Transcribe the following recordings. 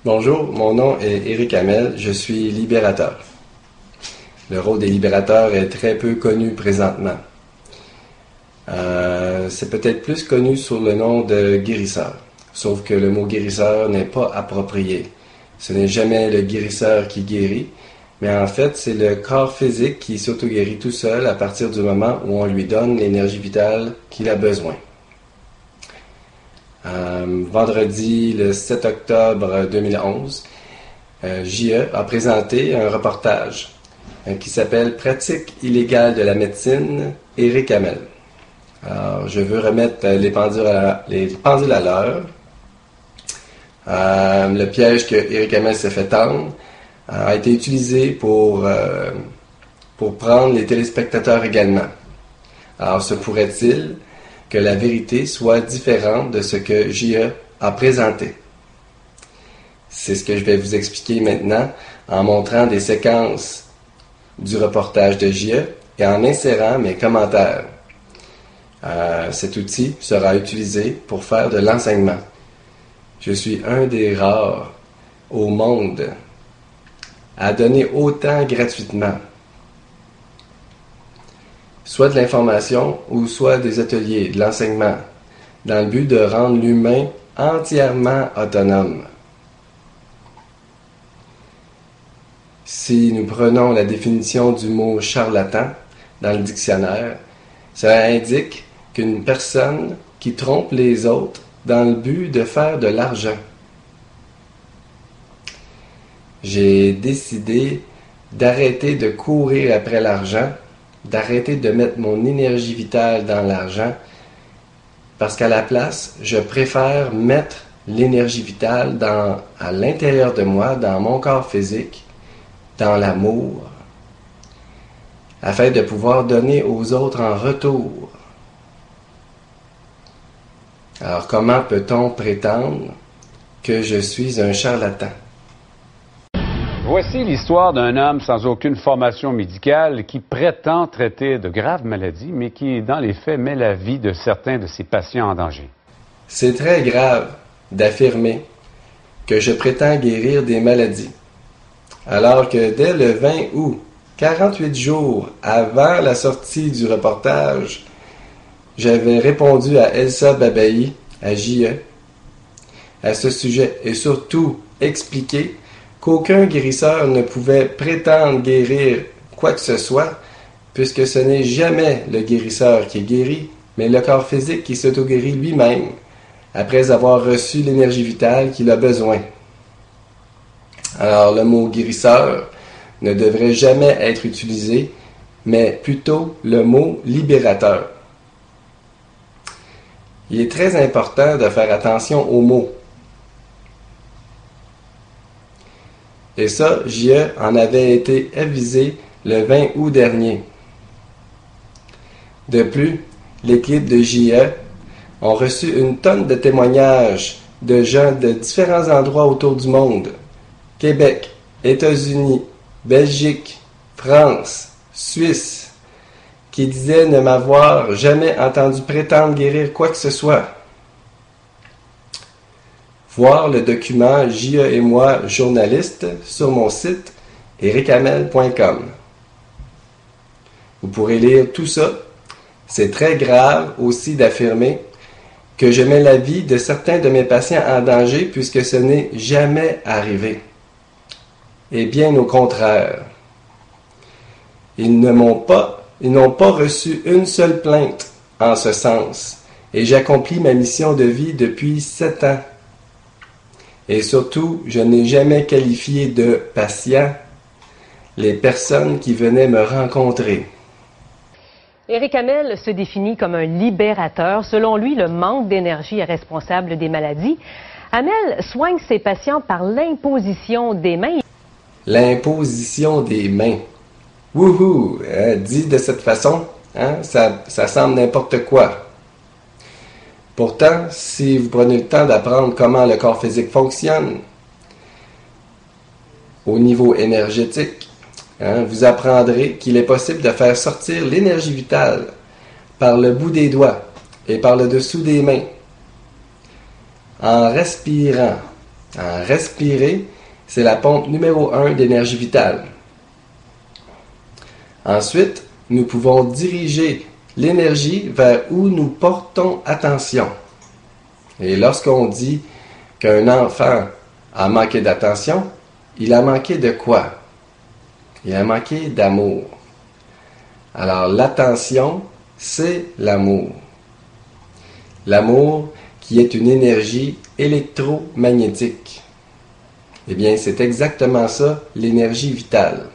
Bonjour, mon nom est Éric Hamel, je suis libérateur. Le rôle des libérateurs est très peu connu présentement. C'est peut-être plus connu sous le nom de guérisseur, sauf que le mot guérisseur n'est pas approprié. Ce n'est jamais le guérisseur qui guérit, mais en fait c'est le corps physique qui s'auto-guérit tout seul à partir du moment où on lui donne l'énergie vitale qu'il a besoin. Vendredi, le 7 octobre 2011, JE a présenté un reportage qui s'appelle « Pratique illégale de la médecine, Éric Hamel ». Alors, je veux remettre les pendules à l'heure. Le piège que Éric Hamel s'est fait tendre a été utilisé pour prendre les téléspectateurs également. Alors, se pourrait-il que la vérité soit différente de ce que JE a présenté? C'est ce que je vais vous expliquer maintenant en montrant des séquences du reportage de JE et en insérant mes commentaires. Cet outil sera utilisé pour faire de l'enseignement. Je suis un des rares au monde à donner autant gratuitement, soit de l'information ou soit des ateliers, de l'enseignement, dans le but de rendre l'humain entièrement autonome. Si nous prenons la définition du mot charlatan dans le dictionnaire, ça indique qu'une personne qui trompe les autres dans le but de faire de l'argent. J'ai décidé d'arrêter de courir après l'argent, d'arrêter de mettre mon énergie vitale dans l'argent, parce qu'à la place, je préfère mettre l'énergie vitale à l'intérieur de moi, dans mon corps physique, dans l'amour, afin de pouvoir donner aux autres en retour. Alors, comment peut-on prétendre que je suis un charlatan? Voici l'histoire d'un homme sans aucune formation médicale qui prétend traiter de graves maladies, mais qui, dans les faits, met la vie de certains de ses patients en danger. C'est très grave d'affirmer que je prétends guérir des maladies, alors que dès le 20 août, 48 jours avant la sortie du reportage, j'avais répondu à Elsa Babaï, à JE, à ce sujet et surtout expliqué qu'aucun guérisseur ne pouvait prétendre guérir quoi que ce soit, puisque ce n'est jamais le guérisseur qui est guéri, mais le corps physique qui s'auto-guérit lui-même, après avoir reçu l'énergie vitale qu'il a besoin. Alors, le mot guérisseur ne devrait jamais être utilisé, mais plutôt le mot libérateur. Il est très important de faire attention aux mots. Et ça, JE en avait été avisé le 20 août dernier. De plus, l'équipe de JE ont reçu une tonne de témoignages de gens de différents endroits autour du monde. Québec, États-Unis, Belgique, France, Suisse, qui disaient ne m'avoir jamais entendu prétendre guérir quoi que ce soit. Voir le document JE et moi, journaliste, sur mon site erichamel.com. Vous pourrez lire tout ça. C'est très grave aussi d'affirmer que je mets la vie de certains de mes patients en danger puisque ce n'est jamais arrivé. Et bien au contraire. Ils n'ont pas reçu une seule plainte en ce sens. Et j'accomplis ma mission de vie depuis 7 ans. Et surtout, je n'ai jamais qualifié de patient les personnes qui venaient me rencontrer. Éric Hamel se définit comme un libérateur. Selon lui, le manque d'énergie est responsable des maladies. Hamel soigne ses patients par l'imposition des mains. L'imposition des mains. Wouhou! Dit de cette façon, ça semble n'importe quoi. Pourtant, si vous prenez le temps d'apprendre comment le corps physique fonctionne au niveau énergétique, vous apprendrez qu'il est possible de faire sortir l'énergie vitale par le bout des doigts et par le dessous des mains en respirant Respirer, c'est la pompe numéro 1 d'énergie vitale. Ensuite, nous pouvons diriger l'énergie vers où nous portons attention. Et lorsqu'on dit qu'un enfant a manqué d'attention, il a manqué de quoi? Il a manqué d'amour. Alors, l'attention, c'est l'amour. L'amour qui est une énergie électromagnétique. Eh bien, c'est exactement ça, l'énergie vitale.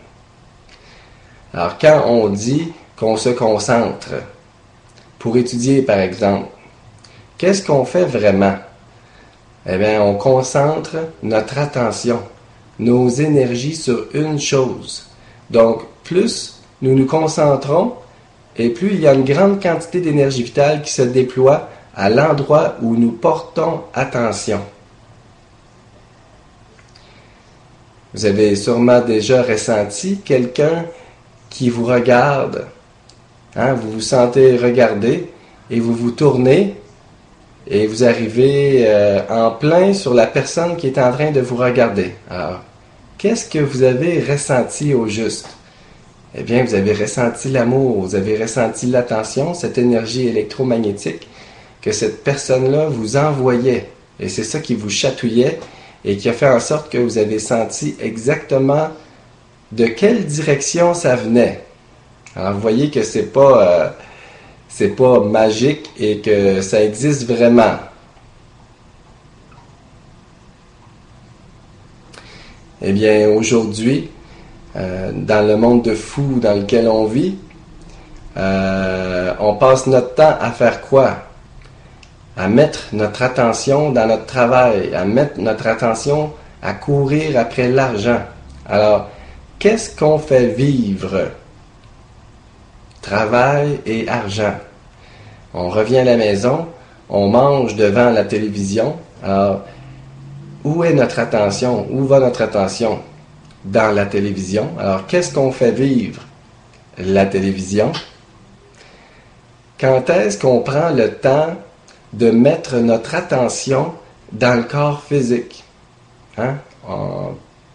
Alors, quand on dit qu'on se concentre pour étudier, par exemple, qu'est-ce qu'on fait vraiment? Eh bien, on concentre notre attention, nos énergies sur une chose. Donc, plus nous nous concentrons, et plus il y a une grande quantité d'énergie vitale qui se déploie à l'endroit où nous portons attention. Vous avez sûrement déjà ressenti quelqu'un qui vous regarde. Vous vous sentez regardé et vous vous tournez et vous arrivez en plein sur la personne qui est en train de vous regarder. Alors, qu'est-ce que vous avez ressenti au juste? Eh bien, vous avez ressenti l'amour, vous avez ressenti l'attention, cette énergie électromagnétique que cette personne-là vous envoyait. Et c'est ça qui vous chatouillait et qui a fait en sorte que vous avez senti exactement de quelle direction ça venait. Alors, vous voyez que c'est pas magique et que ça existe vraiment. Eh bien, aujourd'hui, dans le monde de fous dans lequel on vit, on passe notre temps à faire quoi? À mettre notre attention dans notre travail, à mettre notre attention à courir après l'argent. Alors, qu'est-ce qu'on fait vivre? Travail et argent. On revient à la maison, on mange devant la télévision. Alors, où est notre attention? Où va notre attention? Dans la télévision. Alors, qu'est-ce qu'on fait vivre? La télévision. Quand est-ce qu'on prend le temps de mettre notre attention dans le corps physique?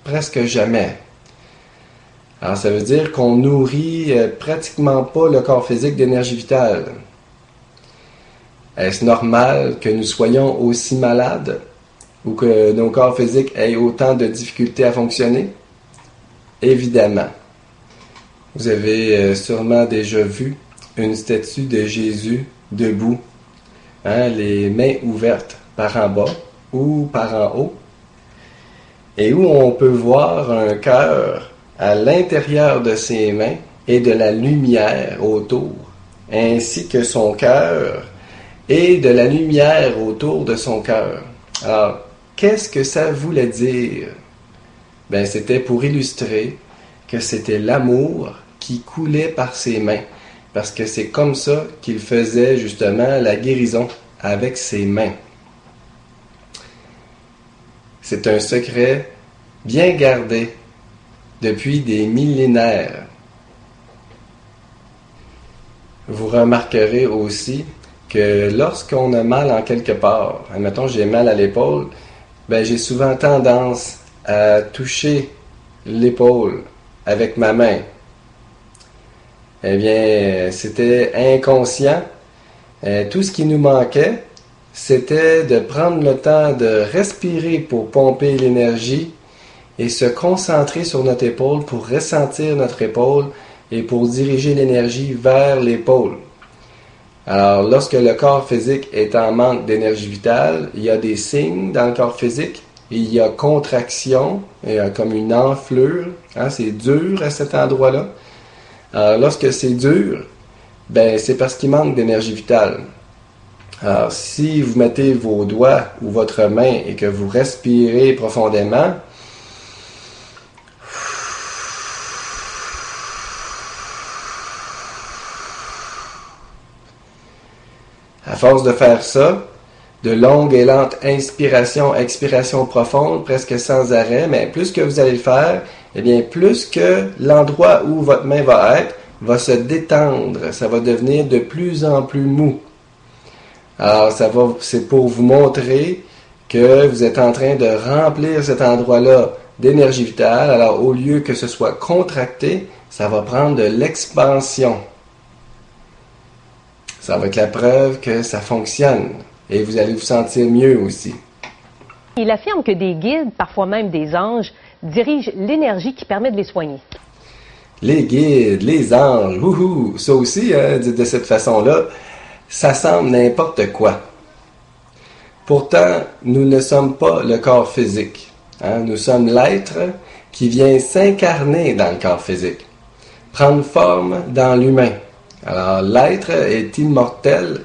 Presque jamais. Alors, ça veut dire qu'on nourrit pratiquement pas le corps physique d'énergie vitale. Est-ce normal que nous soyons aussi malades ou que nos corps physiques aient autant de difficultés à fonctionner? Évidemment. Vous avez sûrement déjà vu une statue de Jésus debout, les mains ouvertes par en bas ou par en haut, et où on peut voir un cœur à l'intérieur de ses mains et de la lumière autour, ainsi que son cœur et de la lumière autour de son cœur. Alors, qu'est-ce que ça voulait dire? Ben, c'était pour illustrer que c'était l'amour qui coulait par ses mains, parce que c'est comme ça qu'il faisait justement la guérison avec ses mains. C'est un secret bien gardé depuis des millénaires. Vous remarquerez aussi que lorsqu'on a mal en quelque part, admettons j'ai mal à l'épaule, ben j'ai souvent tendance à toucher l'épaule avec ma main. Eh bien, c'était inconscient. Tout ce qui nous manquait, c'était de prendre le temps de respirer pour pomper l'énergie et se concentrer sur notre épaule pour ressentir notre épaule et pour diriger l'énergie vers l'épaule. Alors, lorsque le corps physique est en manque d'énergie vitale, il y a des signes dans le corps physique. Il y a contraction, il y a comme une enflure, c'est dur à cet endroit-là. Alors, lorsque c'est dur, ben c'est parce qu'il manque d'énergie vitale. Alors, si vous mettez vos doigts ou votre main et que vous respirez profondément, à force de faire ça, de longues et lentes inspirations, expirations profondes, presque sans arrêt, mais plus que vous allez le faire, eh bien, plus que l'endroit où votre main va être, va se détendre. Ça va devenir de plus en plus mou. Alors, c'est pour vous montrer que vous êtes en train de remplir cet endroit-là d'énergie vitale. Alors, au lieu que ce soit contracté, ça va prendre de l'expansion. Ça va être la preuve que ça fonctionne. Et vous allez vous sentir mieux aussi. Il affirme que des guides, parfois même des anges, dirigent l'énergie qui permet de les soigner. Les guides, les anges, wouhou! Ça aussi, hein, de cette façon-là, ça semble n'importe quoi. Pourtant, nous ne sommes pas le corps physique. Hein? Nous sommes l'être qui vient s'incarner dans le corps physique, prendre forme dans l'humain. Alors, l'être est immortel,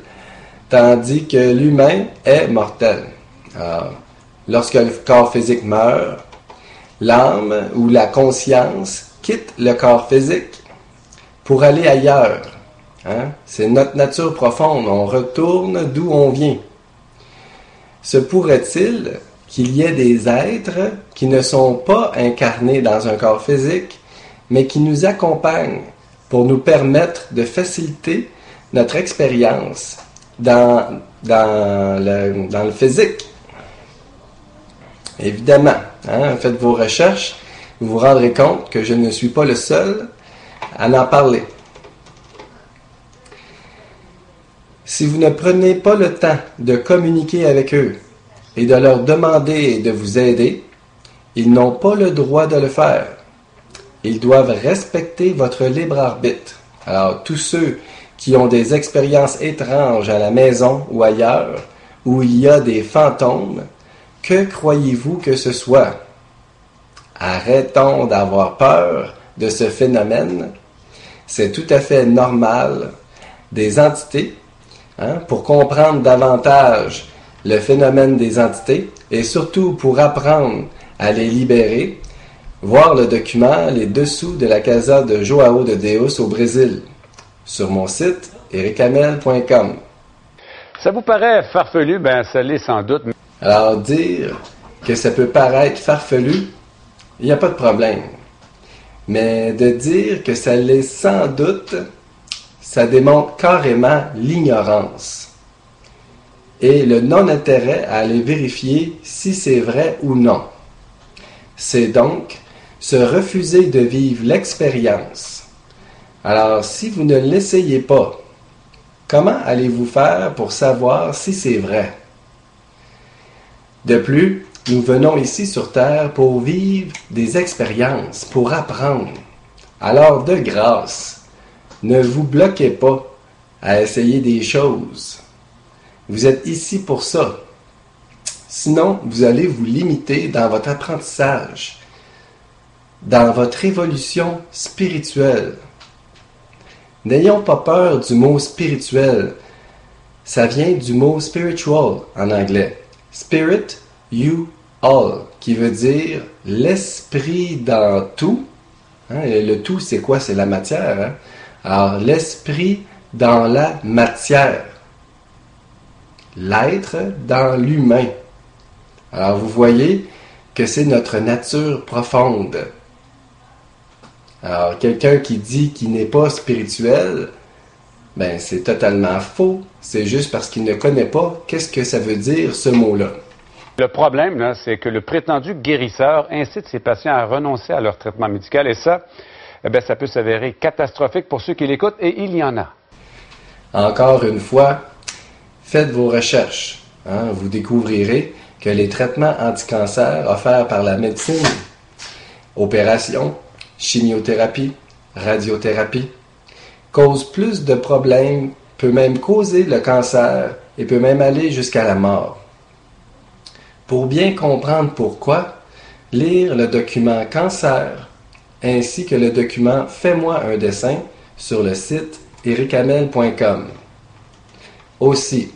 tandis que l'humain est mortel. Alors, lorsque le corps physique meurt, l'âme ou la conscience quitte le corps physique pour aller ailleurs. Hein? C'est notre nature profonde, on retourne d'où on vient. Se pourrait-il qu'il y ait des êtres qui ne sont pas incarnés dans un corps physique, mais qui nous accompagnent pour nous permettre de faciliter notre expérience dans le physique? Évidemment, hein, faites vos recherches, vous vous rendrez compte que je ne suis pas le seul à en parler. Si vous ne prenez pas le temps de communiquer avec eux et de leur demander de vous aider, ils n'ont pas le droit de le faire. Ils doivent respecter votre libre arbitre. Alors, tous ceux qui ont des expériences étranges à la maison ou ailleurs, où il y a des fantômes, que croyez-vous que ce soit? Arrêtons d'avoir peur de ce phénomène. C'est tout à fait normal. Des entités, pour comprendre davantage le phénomène des entités et surtout pour apprendre à les libérer, voir le document Les Dessous de la Casa de João de Deus au Brésil sur mon site ericamel.com. Ça vous paraît farfelu? Ben, ça l'est sans doute. Alors, dire que ça peut paraître farfelu, il n'y a pas de problème. Mais de dire que ça l'est sans doute, ça démontre carrément l'ignorance et le non-intérêt à aller vérifier si c'est vrai ou non. C'est donc se refuser de vivre l'expérience. Alors, si vous ne l'essayez pas, comment allez-vous faire pour savoir si c'est vrai? De plus, nous venons ici sur Terre pour vivre des expériences, pour apprendre. Alors, de grâce, ne vous bloquez pas à essayer des choses. Vous êtes ici pour ça. Sinon, vous allez vous limiter dans votre apprentissage, dans votre évolution spirituelle. N'ayons pas peur du mot spirituel. Ça vient du mot spiritual en anglais. Spirit, you, all, qui veut dire l'esprit dans tout. Hein, et le tout, c'est quoi? C'est la matière. Hein? Alors, l'esprit dans la matière. L'être dans l'humain. Alors, vous voyez que c'est notre nature profonde. Alors, quelqu'un qui dit qu'il n'est pas spirituel, ben, c'est totalement faux. C'est juste parce qu'il ne connaît pas qu'est-ce que ça veut dire, ce mot-là. Le problème, là, c'est que le prétendu guérisseur incite ses patients à renoncer à leur traitement médical et ça, eh bien, ça peut s'avérer catastrophique pour ceux qui l'écoutent et il y en a. Encore une fois, faites vos recherches. Hein, vous découvrirez que les traitements anti-cancer offerts par la médecine, opérations, chimiothérapie, radiothérapie, causent plus de problèmes, peut même causer le cancer et peut même aller jusqu'à la mort. Pour bien comprendre pourquoi, lire le document Cancer ainsi que le document Fais-moi un dessin sur le site ericamel.com. Aussi,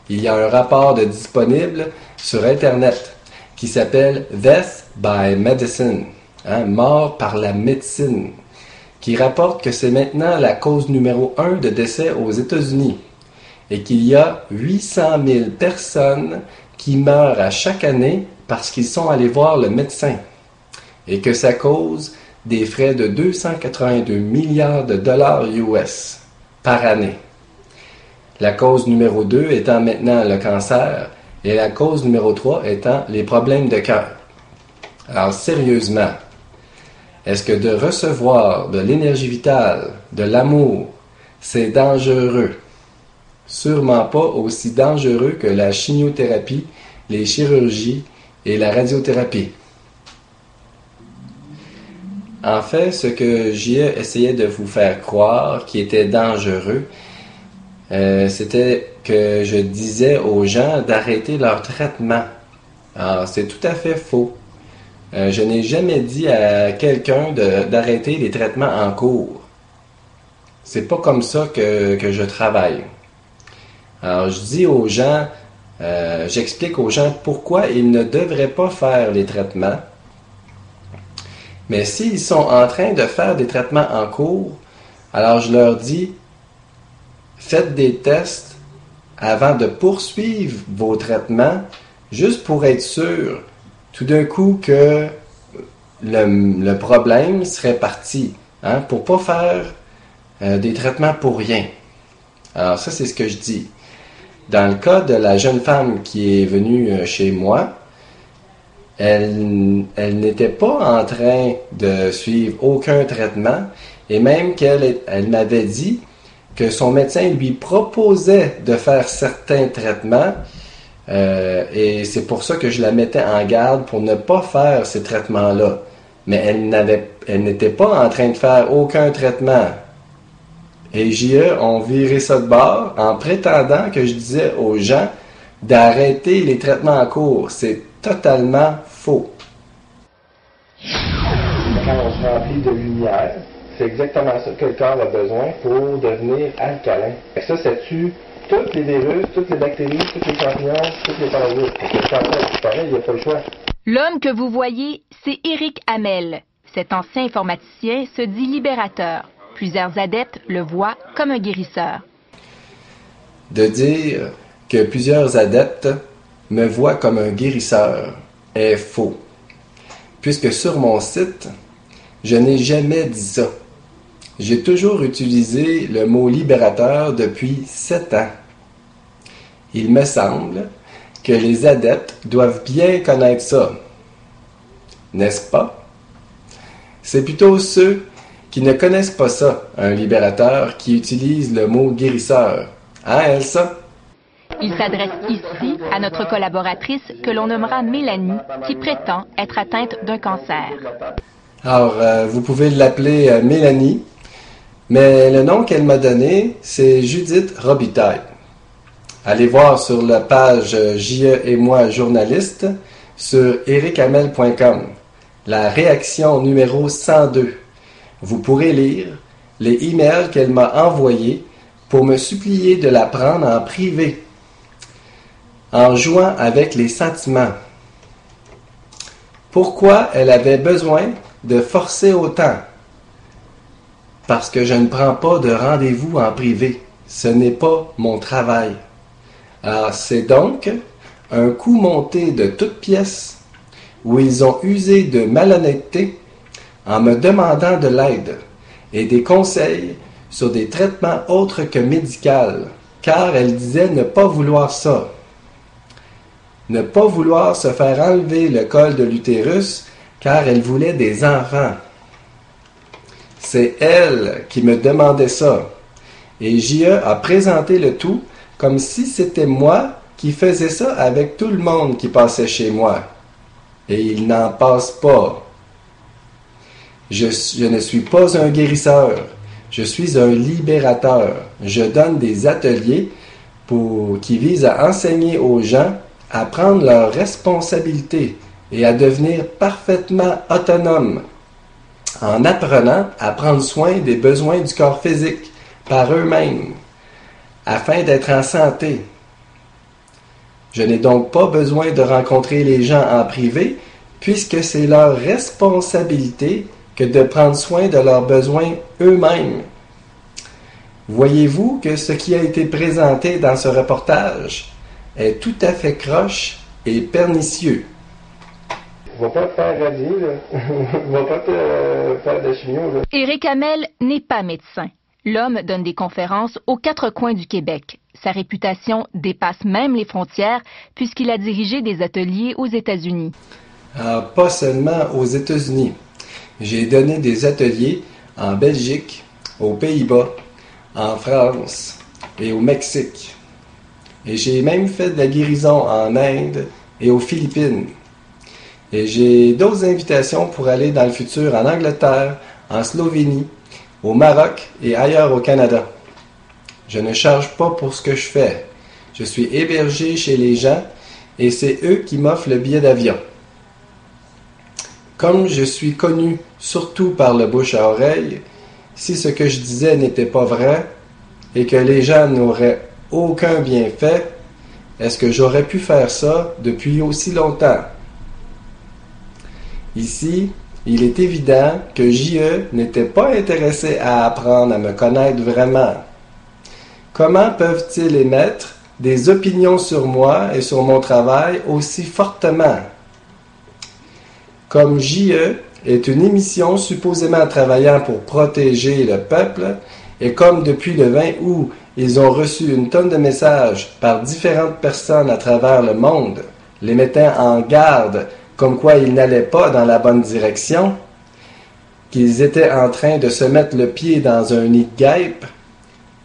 il y a un rapport disponible sur Internet qui s'appelle Death by Medicine, mort par la médecine, qui rapporte que c'est maintenant la cause numéro 1 de décès aux États-Unis et qu'il y a 800 000 personnes qui meurent à chaque année parce qu'ils sont allés voir le médecin et que ça cause des frais de 282 milliards de dollars US par année. La cause numéro 2 étant maintenant le cancer et la cause numéro 3 étant les problèmes de cœur. Alors sérieusement, est-ce que de recevoir de l'énergie vitale, de l'amour, c'est dangereux? Sûrement pas aussi dangereux que la chimiothérapie, les chirurgies et la radiothérapie. En fait, ce que j'ai essayé de vous faire croire qui était dangereux, c'était que je disais aux gens d'arrêter leur traitement. Alors, c'est tout à fait faux. Je n'ai jamais dit à quelqu'un d'arrêter les traitements en cours. C'est pas comme ça que je travaille. Alors, je dis aux gens, j'explique aux gens pourquoi ils ne devraient pas faire les traitements. Mais s'ils sont en train de faire des traitements en cours, alors je leur dis, faites des tests avant de poursuivre vos traitements, juste pour être sûr, tout d'un coup, que le problème serait parti, hein, pour pas faire des traitements pour rien. Alors ça, c'est ce que je dis. Dans le cas de la jeune femme qui est venue chez moi, elle n'était pas en train de suivre aucun traitement, et même qu'elle m'avait dit que son médecin lui proposait de faire certains traitements, et c'est pour ça que je la mettais en garde pour ne pas faire ces traitements-là. Mais elle n'était pas en train de faire aucun traitement. Et JE ont viré ça de bord en prétendant que je disais aux gens d'arrêter les traitements en cours. C'est totalement faux. Quand on se remplit de lumière, c'est exactement ça que le corps a besoin pour devenir alcalin. Et ça tue tous les virus, toutes les bactéries, tous les champignons, tous les parasites. C'est pareil, il n'y a pas le choix. L'homme que vous voyez, c'est Éric Hamel. Cet ancien informaticien se dit libérateur. Plusieurs adeptes le voient comme un guérisseur. De dire que plusieurs adeptes me voient comme un guérisseur est faux. Puisque sur mon site, je n'ai jamais dit ça. J'ai toujours utilisé le mot libérateur depuis 7 ans. Il me semble que les adeptes doivent bien connaître ça. N'est-ce pas? C'est plutôt ceux qui ne connaissent pas ça, un libérateur qui utilise le mot guérisseur. Hein, Elsa? Il s'adresse ici à notre collaboratrice que l'on nommera Mélanie, qui prétend être atteinte d'un cancer. Alors, vous pouvez l'appeler Mélanie, mais le nom qu'elle m'a donné, c'est Judith Robitaille. Allez voir sur la page JE et moi journaliste sur erichamel.com, la réaction numéro 102. Vous pourrez lire les emails qu'elle m'a envoyés pour me supplier de la prendre en privé, en jouant avec les sentiments. Pourquoi elle avait besoin de forcer autant? Parce que je ne prends pas de rendez-vous en privé. Ce n'est pas mon travail. Alors, c'est donc un coup monté de toutes pièces où ils ont usé de malhonnêteté en me demandant de l'aide et des conseils sur des traitements autres que médicaux, car elle disait ne pas vouloir ça. Ne pas vouloir se faire enlever le col de l'utérus, car elle voulait des enfants. C'est elle qui me demandait ça. Et JE a présenté le tout comme si c'était moi qui faisais ça avec tout le monde qui passait chez moi. Et il n'en passe pas. Je ne suis pas un guérisseur. Je suis un libérateur. Je donne des ateliers qui visent à enseigner aux gens à prendre leurs responsabilités et à devenir parfaitement autonomes en apprenant à prendre soin des besoins du corps physique par eux-mêmes afin d'être en santé. Je n'ai donc pas besoin de rencontrer les gens en privé puisque c'est leur responsabilité que de prendre soin de leurs besoins eux-mêmes. Voyez-vous que ce qui a été présenté dans ce reportage est tout à fait croche et pernicieux. Va pas te faire radier, là. Va pas te faire de chimio, là. Éric Hamel n'est pas médecin. L'homme donne des conférences aux 4 coins du Québec. Sa réputation dépasse même les frontières puisqu'il a dirigé des ateliers aux États-Unis. Pas seulement aux États-Unis. J'ai donné des ateliers en Belgique, aux Pays-Bas, en France et au Mexique. Et j'ai même fait de la guérison en Inde et aux Philippines. Et j'ai d'autres invitations pour aller dans le futur en Angleterre, en Slovénie, au Maroc et ailleurs au Canada. Je ne charge pas pour ce que je fais. Je suis hébergé chez les gens et c'est eux qui m'offrent le billet d'avion. Comme je suis connu surtout par le bouche à oreille, si ce que je disais n'était pas vrai et que les gens n'auraient aucun bienfait, est-ce que j'aurais pu faire ça depuis aussi longtemps? Ici, il est évident que J.E. n'était pas intéressé à apprendre à me connaître vraiment. Comment peuvent-ils émettre des opinions sur moi et sur mon travail aussi fortement? Comme J.E. est une émission supposément travaillant pour protéger le peuple, et comme depuis le 20 août, ils ont reçu une tonne de messages par différentes personnes à travers le monde, les mettant en garde comme quoi ils n'allaient pas dans la bonne direction, qu'ils étaient en train de se mettre le pied dans un nid de guêpes,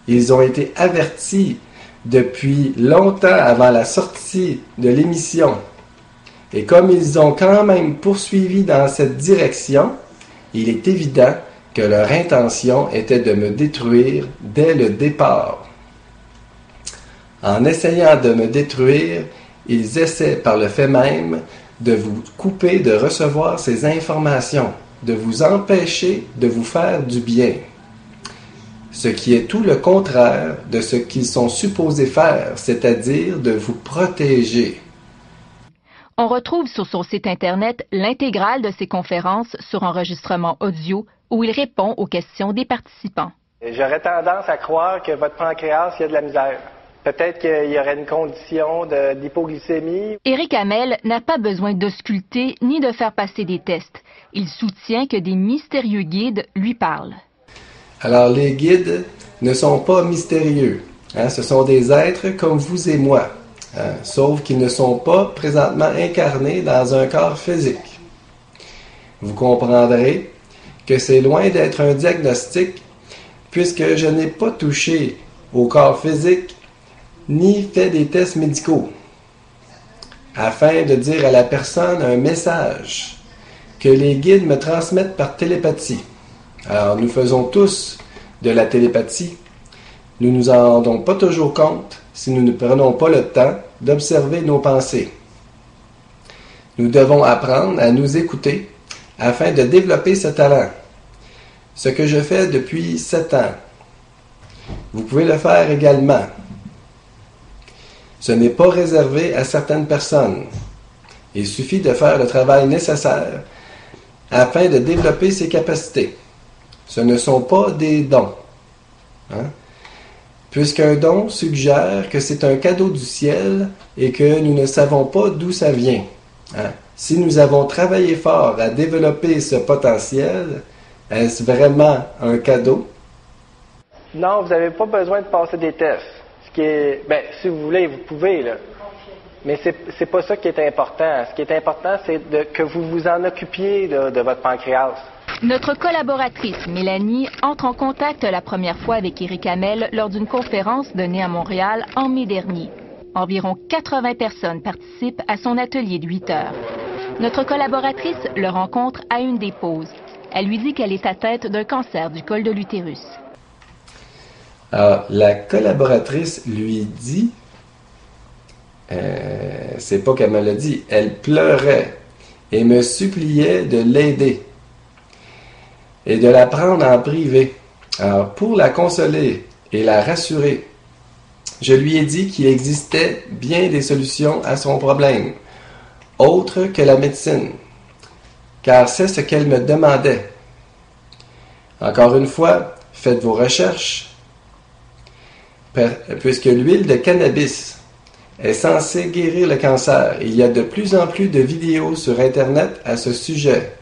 ils ont été avertis depuis longtemps avant la sortie de l'émission. Et comme ils ont quand même poursuivi dans cette direction, il est évident que leur intention était de me détruire dès le départ. En essayant de me détruire, ils essaient par le fait même de vous couper de recevoir ces informations, de vous empêcher de vous faire du bien. Ce qui est tout le contraire de ce qu'ils sont supposés faire, c'est-à-dire de vous protéger. On retrouve sur son site Internet l'intégrale de ses conférences sur enregistrement audio où il répond aux questions des participants. J'aurais tendance à croire que votre pancréas, il y a de la misère. Peut-être qu'il y aurait une condition d'hypoglycémie. Éric Hamel n'a pas besoin d'ausculter ni de faire passer des tests. Il soutient que des mystérieux guides lui parlent. Alors, les guides ne sont pas mystérieux. Ce sont des êtres comme vous et moi. Sauf qu'ils ne sont pas présentement incarnés dans un corps physique. Vous comprendrez que c'est loin d'être un diagnostic, puisque je n'ai pas touché au corps physique ni fait des tests médicaux, afin de dire à la personne un message que les guides me transmettent par télépathie. Alors, nous faisons tous de la télépathie. Nous ne nous en rendons pas toujours compte si nous ne prenons pas le temps d'observer nos pensées. Nous devons apprendre à nous écouter afin de développer ce talent. Ce que je fais depuis 7 ans. Vous pouvez le faire également. Ce n'est pas réservé à certaines personnes. Il suffit de faire le travail nécessaire afin de développer ses capacités. Ce ne sont pas des dons. Puisqu'un don suggère que c'est un cadeau du ciel et que nous ne savons pas d'où ça vient. Si nous avons travaillé fort à développer ce potentiel, est-ce vraiment un cadeau? Non, vous n'avez pas besoin de passer des tests. Ce qui est, si vous voulez, vous pouvez, là. Mais c'est pas ça qui est important. Ce qui est important, c'est que vous vous en occupiez de votre pancréas. Notre collaboratrice Mélanie entre en contact la première fois avec Éric Hamel lors d'une conférence donnée à Montréal en mai dernier. Environ 80 personnes participent à son atelier de 8 heures. Notre collaboratrice le rencontre à une des pauses. Elle lui dit qu'elle est atteinte d'un cancer du col de l'utérus. Alors, la collaboratrice lui dit, c'est pas qu'elle me l'a dit, elle pleurait et me suppliait de l'aider et de la prendre en privé. Alors, pour la consoler et la rassurer, je lui ai dit qu'il existait bien des solutions à son problème, autres que la médecine, car c'est ce qu'elle me demandait. Encore une fois, faites vos recherches, puisque l'huile de cannabis est censée guérir le cancer. Il y a de plus en plus de vidéos sur Internet à ce sujet.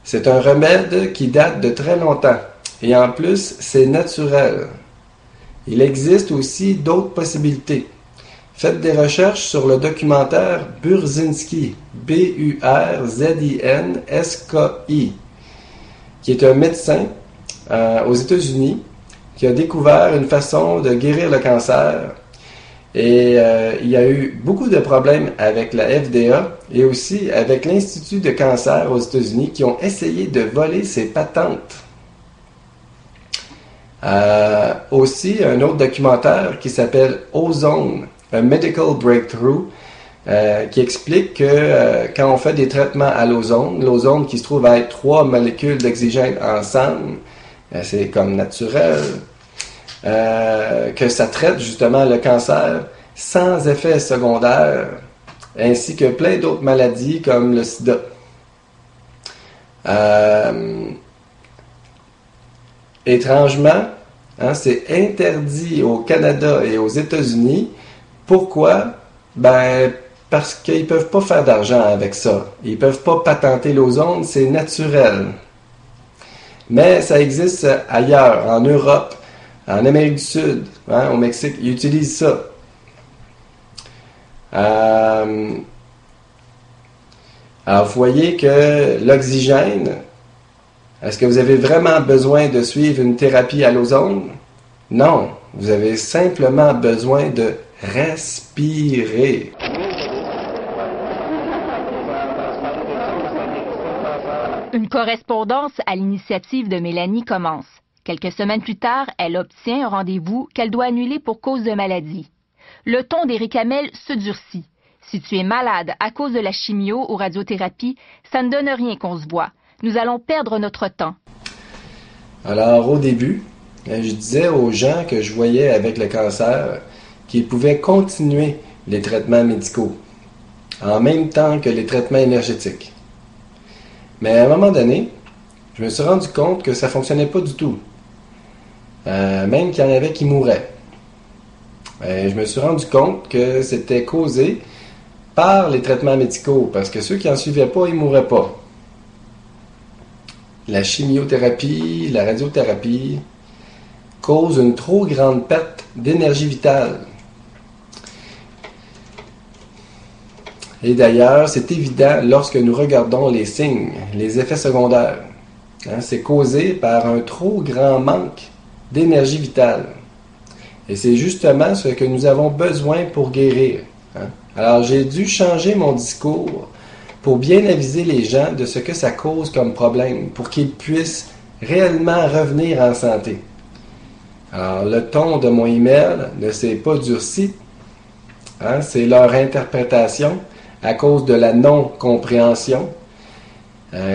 C'est un remède qui date de très longtemps Et en plus, c'est naturel. Il existe aussi d'autres possibilités. Faites des recherches sur le documentaire Burzinski, Burzinski, qui est un médecin aux États-Unis qui a découvert une façon de guérir le cancer. Et il y a eu beaucoup de problèmes avec la FDA et aussi avec l'Institut de cancer aux États-Unis qui ont essayé de voler ses patentes. Aussi, un autre documentaire qui s'appelle Ozone, A Medical Breakthrough, qui explique que quand on fait des traitements à l'ozone qui se trouve à être 3 molécules d'oxygène ensemble, c'est comme naturel, que ça traite justement le cancer sans effet secondaire, ainsi que plein d'autres maladies comme le sida. Étrangement, c'est interdit au Canada et aux États-Unis. Pourquoi? Parce qu'ils ne peuvent pas faire d'argent avec ça. Ils ne peuvent pas patenter l'ozone, c'est naturel. Mais ça existe ailleurs, en Europe, en Amérique du Sud, au Mexique, ils utilisent ça. Alors, vous voyez que l'oxygène, est-ce que vous avez vraiment besoin de suivre une thérapie à l'ozone? Non, vous avez simplement besoin de respirer. Une correspondance à l'initiative de Mélanie commence. Quelques semaines plus tard, elle obtient un rendez-vous qu'elle doit annuler pour cause de maladie. Le ton d'Éric Hamel se durcit. Si tu es malade à cause de la chimio ou radiothérapie, ça ne donne rien qu'on se voit. Nous allons perdre notre temps. Alors, au début, je disais aux gens que je voyais avec le cancer qu'ils pouvaient continuer les traitements médicaux en même temps que les traitements énergétiques. Mais à un moment donné, je me suis rendu compte que ça ne fonctionnait pas du tout. Même qu'il y en avait qui mouraient. Je me suis rendu compte que c'était causé par les traitements médicaux, parce que ceux qui n'en suivaient pas, ils ne mouraient pas. La chimiothérapie, la radiothérapie causent une trop grande perte d'énergie vitale. Et d'ailleurs, c'est évident lorsque nous regardons les signes, les effets secondaires. C'est causé par un trop grand manque d'énergie vitale. Et c'est justement ce que nous avons besoin pour guérir. Alors, j'ai dû changer mon discours pour bien aviser les gens de ce que ça cause comme problème, pour qu'ils puissent réellement revenir en santé. Alors, le ton de mon email ne s'est pas durci. C'est leur interprétation à cause de la non-compréhension.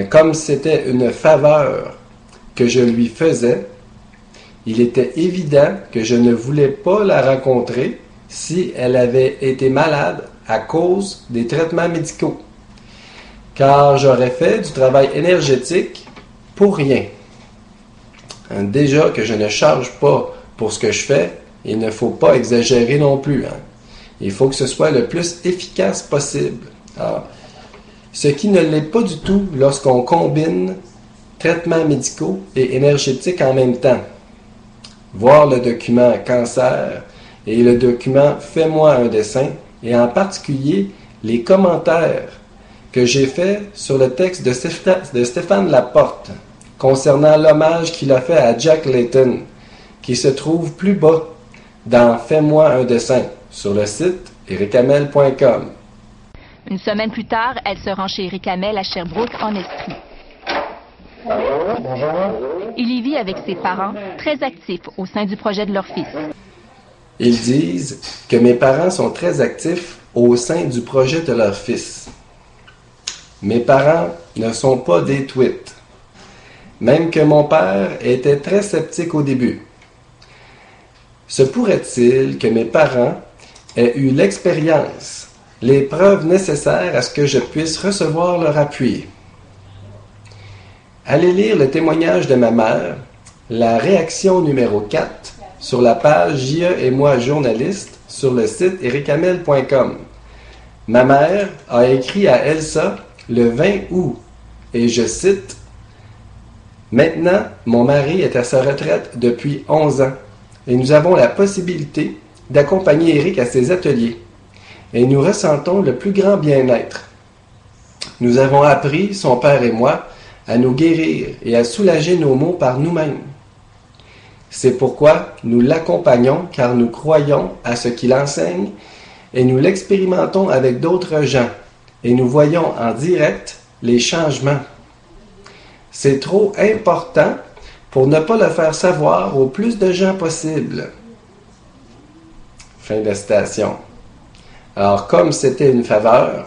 Comme c'était une faveur que je lui faisais, il était évident que je ne voulais pas la rencontrer si elle avait été malade à cause des traitements médicaux. Car j'aurais fait du travail énergétique pour rien. Déjà que je ne charge pas pour ce que je fais, il ne faut pas exagérer non plus. Il faut que ce soit le plus efficace possible. Alors, ce qui ne l'est pas du tout lorsqu'on combine traitements médicaux et énergétiques en même temps. Voir le document cancer et le document fais-moi un dessin, et en particulier les commentaires que j'ai faits sur le texte de Stéphane Laporte concernant l'hommage qu'il a fait à Jack Layton, qui se trouve plus bas dans Fais-moi un dessin sur le site erichamel.com. Une semaine plus tard, elle se rend chez Éric Hamel à Sherbrooke en Estrie. Il y vit avec ses parents, très actifs au sein du projet de leur fils. Ils disent que mes parents sont très actifs au sein du projet de leur fils. Mes parents ne sont pas des tweets. Même que mon père était très sceptique au début. Se pourrait-il que mes parents aient eu l'expérience, les preuves nécessaires à ce que je puisse recevoir leur appui? Allez lire le témoignage de ma mère, la réaction numéro 4, sur la page J.E. et moi journaliste sur le site erichamel.com. Ma mère a écrit à Elsa le 20 août, et je cite: « Maintenant, mon mari est à sa retraite depuis 11 ans et nous avons la possibilité d'accompagner Éric à ses ateliers. Et nous ressentons le plus grand bien-être. Nous avons appris, son père et moi, à nous guérir et à soulager nos maux par nous-mêmes. C'est pourquoi nous l'accompagnons, car nous croyons à ce qu'il enseigne et nous l'expérimentons avec d'autres gens et nous voyons en direct les changements. C'est trop important pour ne pas le faire savoir au plus de gens possible. Fin de citation. Alors, comme c'était une faveur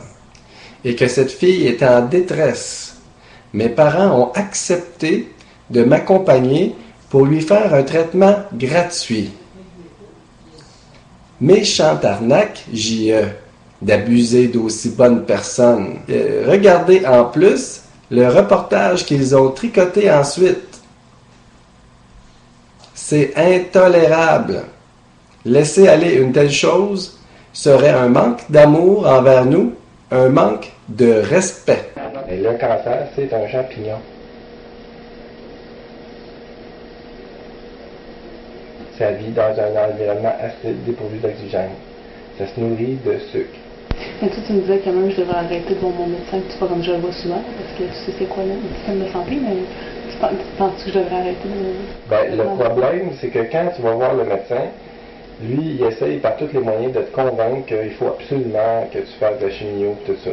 et que cette fille était en détresse, mes parents ont accepté de m'accompagner pour lui faire un traitement gratuit. Méchant arnaque, J.E., d'abuser d'aussi bonnes personnes. Regardez en plus le reportage qu'ils ont tricoté ensuite. C'est intolérable. Laisser aller une telle chose serait un manque d'amour envers nous, un manque de respect. Et le cancer, c'est un champignon. Ça vit dans un environnement acide dépourvu d'oxygène. Ça se nourrit de sucre. Mais tu me disais quand même que je devrais arrêter de voir mon médecin, tu vois, comme je le vois souvent, parce que tu sais c'est quoi là, le système de santé, mais tu penses que je devrais arrêter de... Le problème, c'est que quand tu vas voir le médecin, lui, il essaye par tous les moyens de te convaincre qu'il faut absolument que tu fasses de la chimio et tout ça.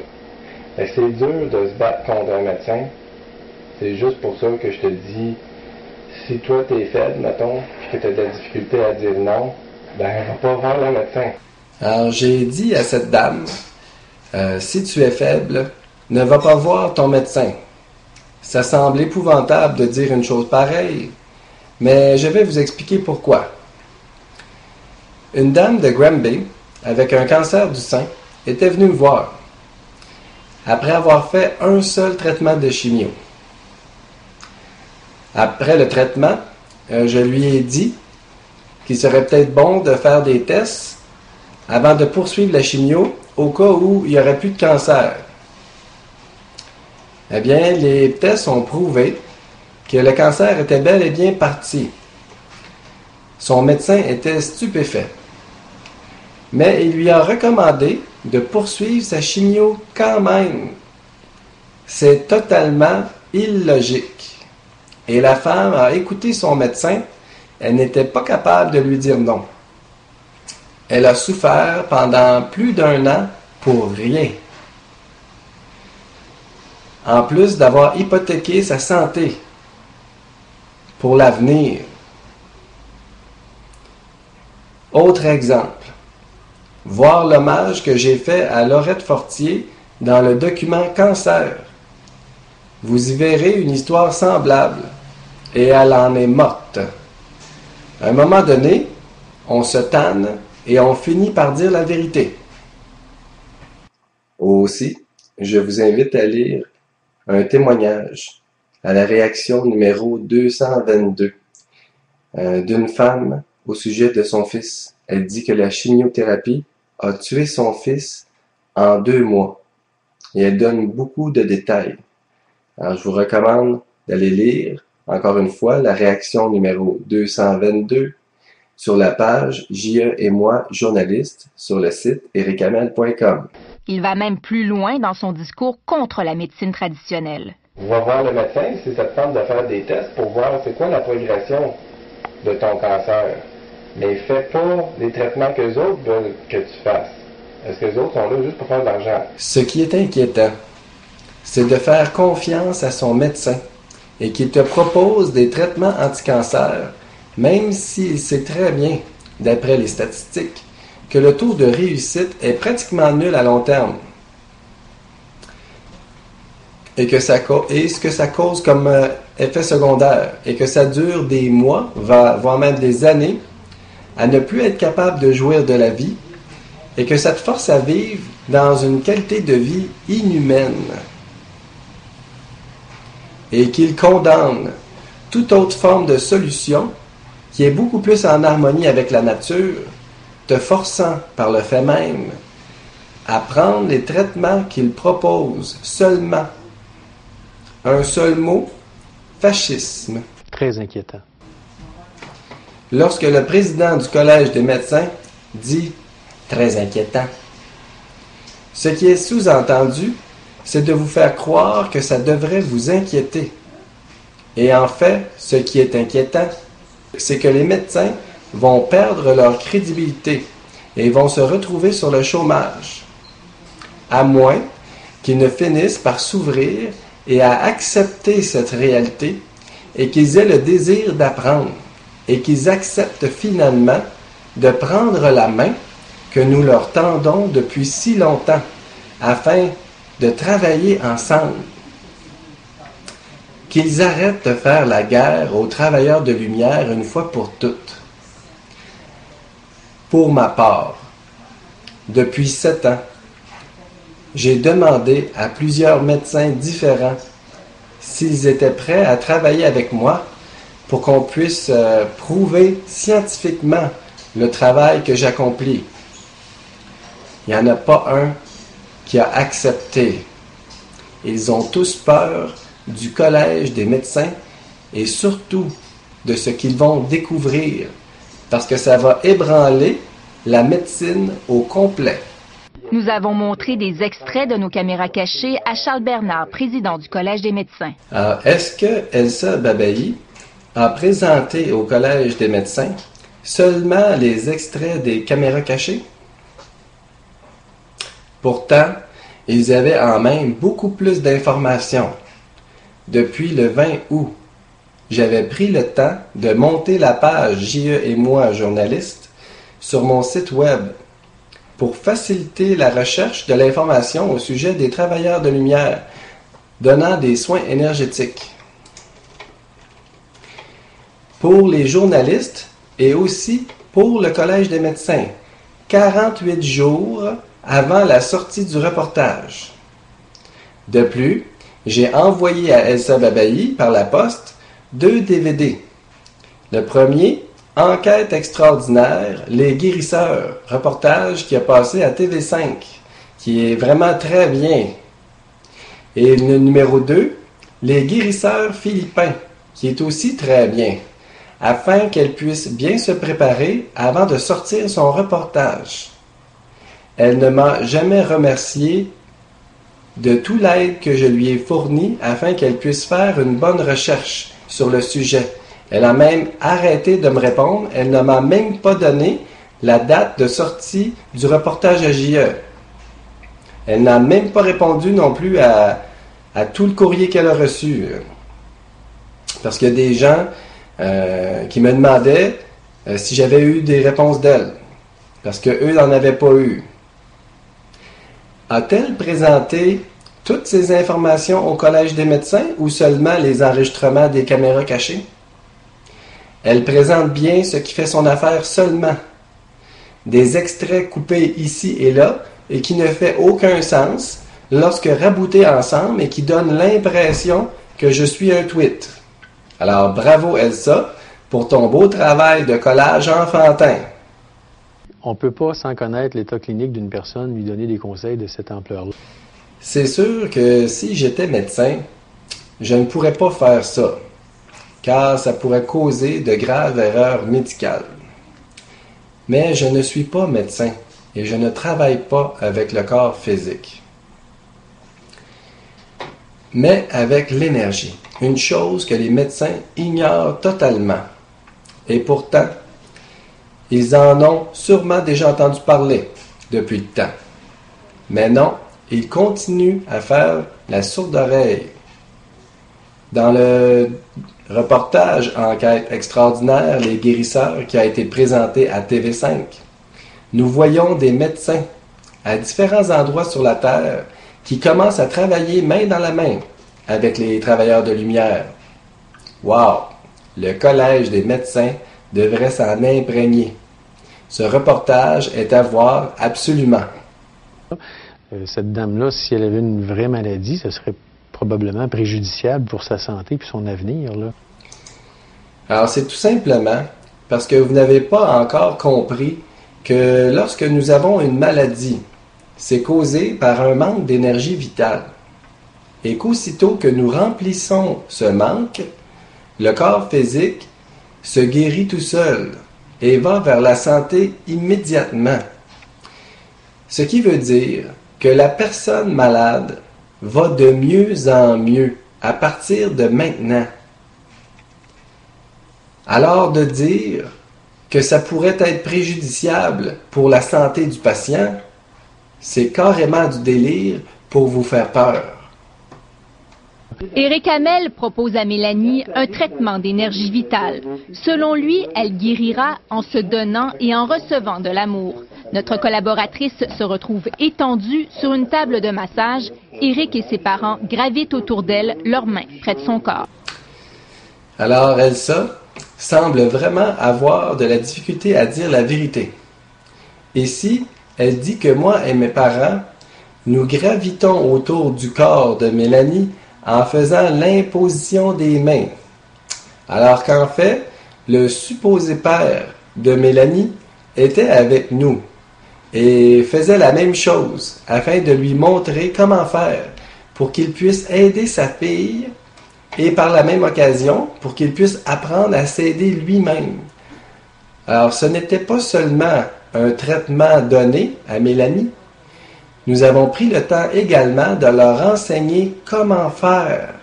C'est dur de se battre contre un médecin. C'est juste pour ça que je te dis, si toi t'es faible, mettons, puis que tu as de la difficulté à dire non, va pas voir le médecin. Alors j'ai dit à cette dame, si tu es faible, ne va pas voir ton médecin. Ça semble épouvantable de dire une chose pareille, mais je vais vous expliquer pourquoi. Une dame de Granby, avec un cancer du sein, était venue me voir, après avoir fait un seul traitement de chimio. Après le traitement, je lui ai dit qu'il serait peut-être bon de faire des tests avant de poursuivre la chimio au cas où il n'y aurait plus de cancer. Eh bien, les tests ont prouvé que le cancer était bel et bien parti. Son médecin était stupéfait. Mais il lui a recommandé de poursuivre sa chimio quand même. C'est totalement illogique. Et la femme a écouté son médecin. Elle n'était pas capable de lui dire non. Elle a souffert pendant plus d'1 an pour rien. En plus d'avoir hypothéqué sa santé pour l'avenir. Autre exemple. Voir l'hommage que j'ai fait à Laurette Fortier dans le document Cancer. Vous y verrez une histoire semblable, et elle en est morte. À un moment donné, on se tanne et on finit par dire la vérité. Aussi, je vous invite à lire un témoignage à la réaction numéro 222 d'une femme au sujet de son fils. Elle dit que la chimiothérapie a tué son fils en 2 mois. Et elle donne beaucoup de détails. Alors, je vous recommande d'aller lire, encore une fois, la réaction numéro 222 sur la page J.E. et moi, journaliste, sur le site ericamel.com. Il va même plus loin dans son discours contre la médecine traditionnelle. Va voir le médecin si ça te tente de faire des tests pour voir c'est quoi la progression de ton cancer. Mais fais pas les traitements qu'eux autres veulent que tu fasses. Est-ce que les autres sont là juste pour faire de l'argent? Ce qui est inquiétant, c'est de faire confiance à son médecin et qu'il te propose des traitements anti-cancer, même s'il sait très bien, d'après les statistiques, que le taux de réussite est pratiquement nul à long terme. Et ce que ça cause comme effet secondaire, et que ça dure des mois, voire même des années, à ne plus être capable de jouir de la vie, et que ça te force à vivre dans une qualité de vie inhumaine. Et qu'il condamne toute autre forme de solution qui est beaucoup plus en harmonie avec la nature, te forçant par le fait même à prendre les traitements qu'il propose seulement. Un seul mot, fascisme. Très inquiétant. Lorsque le président du Collège des médecins dit « très inquiétant », ce qui est sous-entendu, c'est de vous faire croire que ça devrait vous inquiéter. Et en fait, ce qui est inquiétant, c'est que les médecins vont perdre leur crédibilité et vont se retrouver sur le chômage, à moins qu'ils ne finissent par s'ouvrir et à accepter cette réalité et qu'ils aient le désir d'apprendre et qu'ils acceptent finalement de prendre la main que nous leur tendons depuis si longtemps afin de travailler ensemble. Qu'ils arrêtent de faire la guerre aux travailleurs de lumière une fois pour toutes. Pour ma part, depuis 7 ans, j'ai demandé à plusieurs médecins différents s'ils étaient prêts à travailler avec moi pour qu'on puisse prouver scientifiquement le travail que j'accomplis. Il n'y en a pas un qui a accepté. Ils ont tous peur du Collège des médecins et surtout de ce qu'ils vont découvrir, parce que ça va ébranler la médecine au complet. Nous avons montré des extraits de nos caméras cachées à Charles Bernard, président du Collège des médecins. Alors, est-ce que Elsa Babayi a présenté au Collège des médecins seulement les extraits des caméras cachées? Pourtant, ils avaient en main beaucoup plus d'informations. Depuis le 20 août, j'avais pris le temps de monter la page JE et moi, journaliste, sur mon site web pour faciliter la recherche de l'information au sujet des travailleurs de lumière donnant des soins énergétiques. Pour les journalistes et aussi pour le Collège des médecins, 48 jours avant la sortie du reportage. De plus, j'ai envoyé à Elsa Babayi par la poste 2 DVD. Le premier, Enquête extraordinaire, Les guérisseurs, reportage qui a passé à TV5, qui est vraiment très bien. Et le numéro 2, Les guérisseurs philippins, qui est aussi très bien, afin qu'elle puisse bien se préparer avant de sortir son reportage. Elle ne m'a jamais remercié de tout l'aide que je lui ai fournie afin qu'elle puisse faire une bonne recherche sur le sujet. Elle a même arrêté de me répondre. Elle ne m'a même pas donné la date de sortie du reportage à JE. Elle n'a même pas répondu non plus à tout le courrier qu'elle a reçu. Parce qu'il y a des gens qui me demandaient si j'avais eu des réponses d'elle. Parce qu'eux n'en avaient pas eu. A-t-elle présenté toutes ces informations au Collège des médecins ou seulement les enregistrements des caméras cachées? Elle présente bien ce qui fait son affaire seulement. Des extraits coupés ici et là et qui ne fait aucun sens lorsque raboutés ensemble et qui donnent l'impression que je suis un tweet. Alors bravo Elsa pour ton beau travail de collage enfantin. On ne peut pas, sans connaître l'état clinique d'une personne, lui donner des conseils de cette ampleur-là. C'est sûr que si j'étais médecin, je ne pourrais pas faire ça, car ça pourrait causer de graves erreurs médicales. Mais je ne suis pas médecin et je ne travaille pas avec le corps physique, mais avec l'énergie, une chose que les médecins ignorent totalement. Et pourtant, ils en ont sûrement déjà entendu parler depuis le temps. Mais non, ils continuent à faire la sourde oreille. Dans le reportage Enquête extraordinaire, Les guérisseurs, qui a été présenté à TV5, nous voyons des médecins à différents endroits sur la Terre qui commencent à travailler main dans la main avec les travailleurs de lumière. Wow! Le Collège des médecins devrait s'en imprégner. Ce reportage est à voir absolument. Cette dame-là, si elle avait une vraie maladie, ce serait probablement préjudiciable pour sa santé et son avenir, là. Alors, c'est tout simplement parce que vous n'avez pas encore compris que lorsque nous avons une maladie, c'est causé par un manque d'énergie vitale. Et qu'aussitôt que nous remplissons ce manque, le corps physique se guérit tout seul et va vers la santé immédiatement. Ce qui veut dire que la personne malade va de mieux en mieux à partir de maintenant. Alors de dire que ça pourrait être préjudiciable pour la santé du patient, c'est carrément du délire pour vous faire peur. Éric Hamel propose à Mélanie un traitement d'énergie vitale. Selon lui, elle guérira en se donnant et en recevant de l'amour. Notre collaboratrice se retrouve étendue sur une table de massage. Éric et ses parents gravitent autour d'elle, leurs mains près de son corps. Alors Elsa semble vraiment avoir de la difficulté à dire la vérité. Ici, elle dit que moi et mes parents, nous gravitons autour du corps de Mélanie en faisant l'imposition des mains. Alors qu'en fait, le supposé père de Mélanie était avec nous et faisait la même chose afin de lui montrer comment faire pour qu'il puisse aider sa fille et par la même occasion pour qu'il puisse apprendre à s'aider lui-même. Alors ce n'était pas seulement un traitement donné à Mélanie, nous avons pris le temps également de leur enseigner comment faire.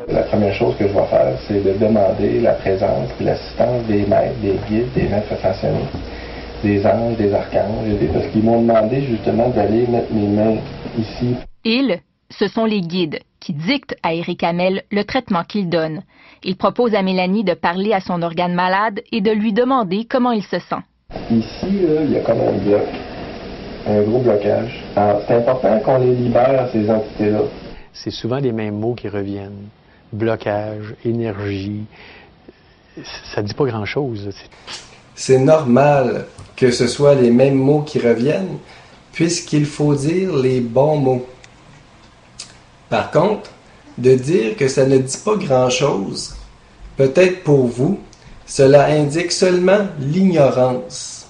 La première chose que je vais faire, c'est de demander la présence et l'assistance des maîtres, des guides, des maîtres ascensionnés, des anges, des archanges, parce qu'ils m'ont demandé justement d'aller mettre mes mains ici. Ils, ce sont les guides qui dictent à Éric Hamel le traitement qu'il donne. Il propose à Mélanie de parler à son organe malade et de lui demander comment il se sent. Ici, là, il y a comme un bloc, un gros blocage. Alors, c'est important qu'on les libère, ces entités-là. C'est souvent les mêmes mots qui reviennent. Blocage, énergie. Ça ne dit pas grand-chose. C'est normal que ce soit les mêmes mots qui reviennent, puisqu'il faut dire les bons mots. Par contre, de dire que ça ne dit pas grand-chose, peut-être pour vous, cela indique seulement l'ignorance.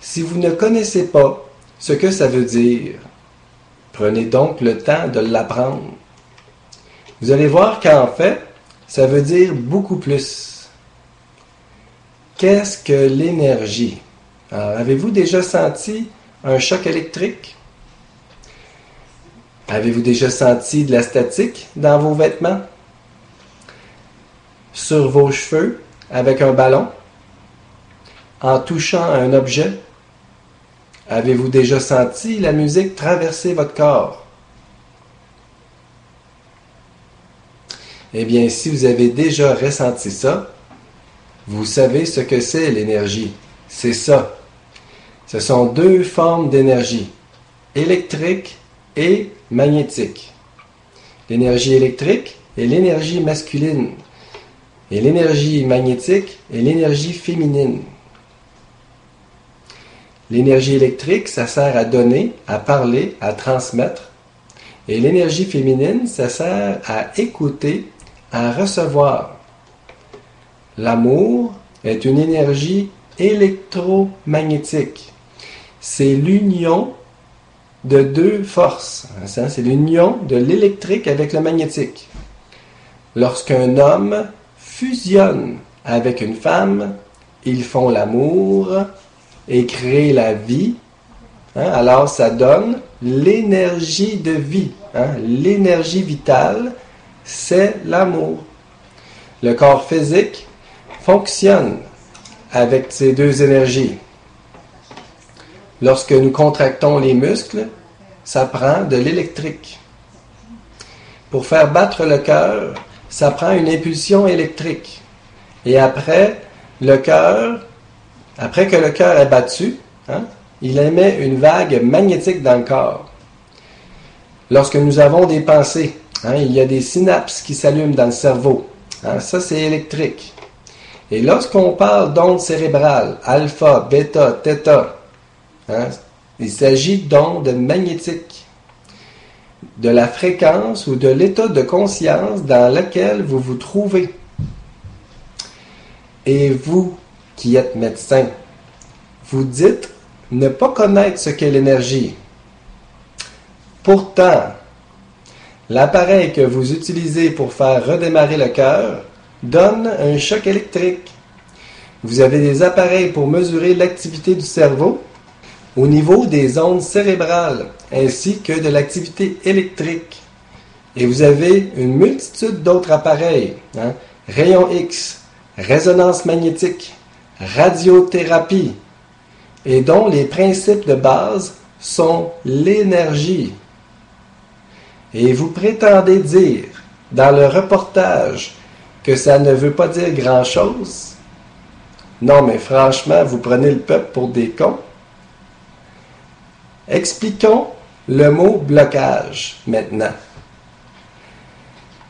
Si vous ne connaissez pas ce que ça veut dire, prenez donc le temps de l'apprendre. Vous allez voir qu'en fait, ça veut dire beaucoup plus. Qu'est-ce que l'énergie? Alors, avez-vous déjà senti un choc électrique? Avez-vous déjà senti de la statique dans vos vêtements? Sur vos cheveux, avec un ballon? En touchant un objet? Avez-vous déjà senti la musique traverser votre corps? Eh bien, si vous avez déjà ressenti ça, vous savez ce que c'est l'énergie. C'est ça. Ce sont deux formes d'énergie, électrique et magnétique. L'énergie électrique est l'énergie masculine et l'énergie magnétique est l'énergie féminine. L'énergie électrique, ça sert à donner, à parler, à transmettre. Et l'énergie féminine, ça sert à écouter, à recevoir. L'amour est une énergie électromagnétique. C'est l'union de deux forces. C'est l'union de l'électrique avec le magnétique. Lorsqu'un homme fusionne avec une femme, ils font l'amour et créent la vie. Alors ça donne l'énergie de vie. L'énergie vitale, c'est l'amour. Le corps physique fonctionne avec ces deux énergies. Lorsque nous contractons les muscles, ça prend de l'électrique. Pour faire battre le cœur, ça prend une impulsion électrique. Et après que le cœur est battu, il émet une vague magnétique dans le corps. Lorsque nous avons des pensées, il y a des synapses qui s'allument dans le cerveau. Ça, c'est électrique. Et lorsqu'on parle d'ondes cérébrales, alpha, bêta, theta, il s'agit d'ondes magnétiques, de la fréquence ou de l'état de conscience dans lequel vous vous trouvez. Et vous, qui êtes médecin, vous dites ne pas connaître ce qu'est l'énergie. Pourtant, l'appareil que vous utilisez pour faire redémarrer le cœur donne un choc électrique. Vous avez des appareils pour mesurer l'activité du cerveau au niveau des ondes cérébrales ainsi que de l'activité électrique. Et vous avez une multitude d'autres appareils, rayons X, résonance magnétique, radiothérapie, et dont les principes de base sont l'énergie. Et vous prétendez dire dans le reportage que ça ne veut pas dire grand-chose? Non, mais franchement, vous prenez le peuple pour des cons. Expliquons le mot blocage maintenant.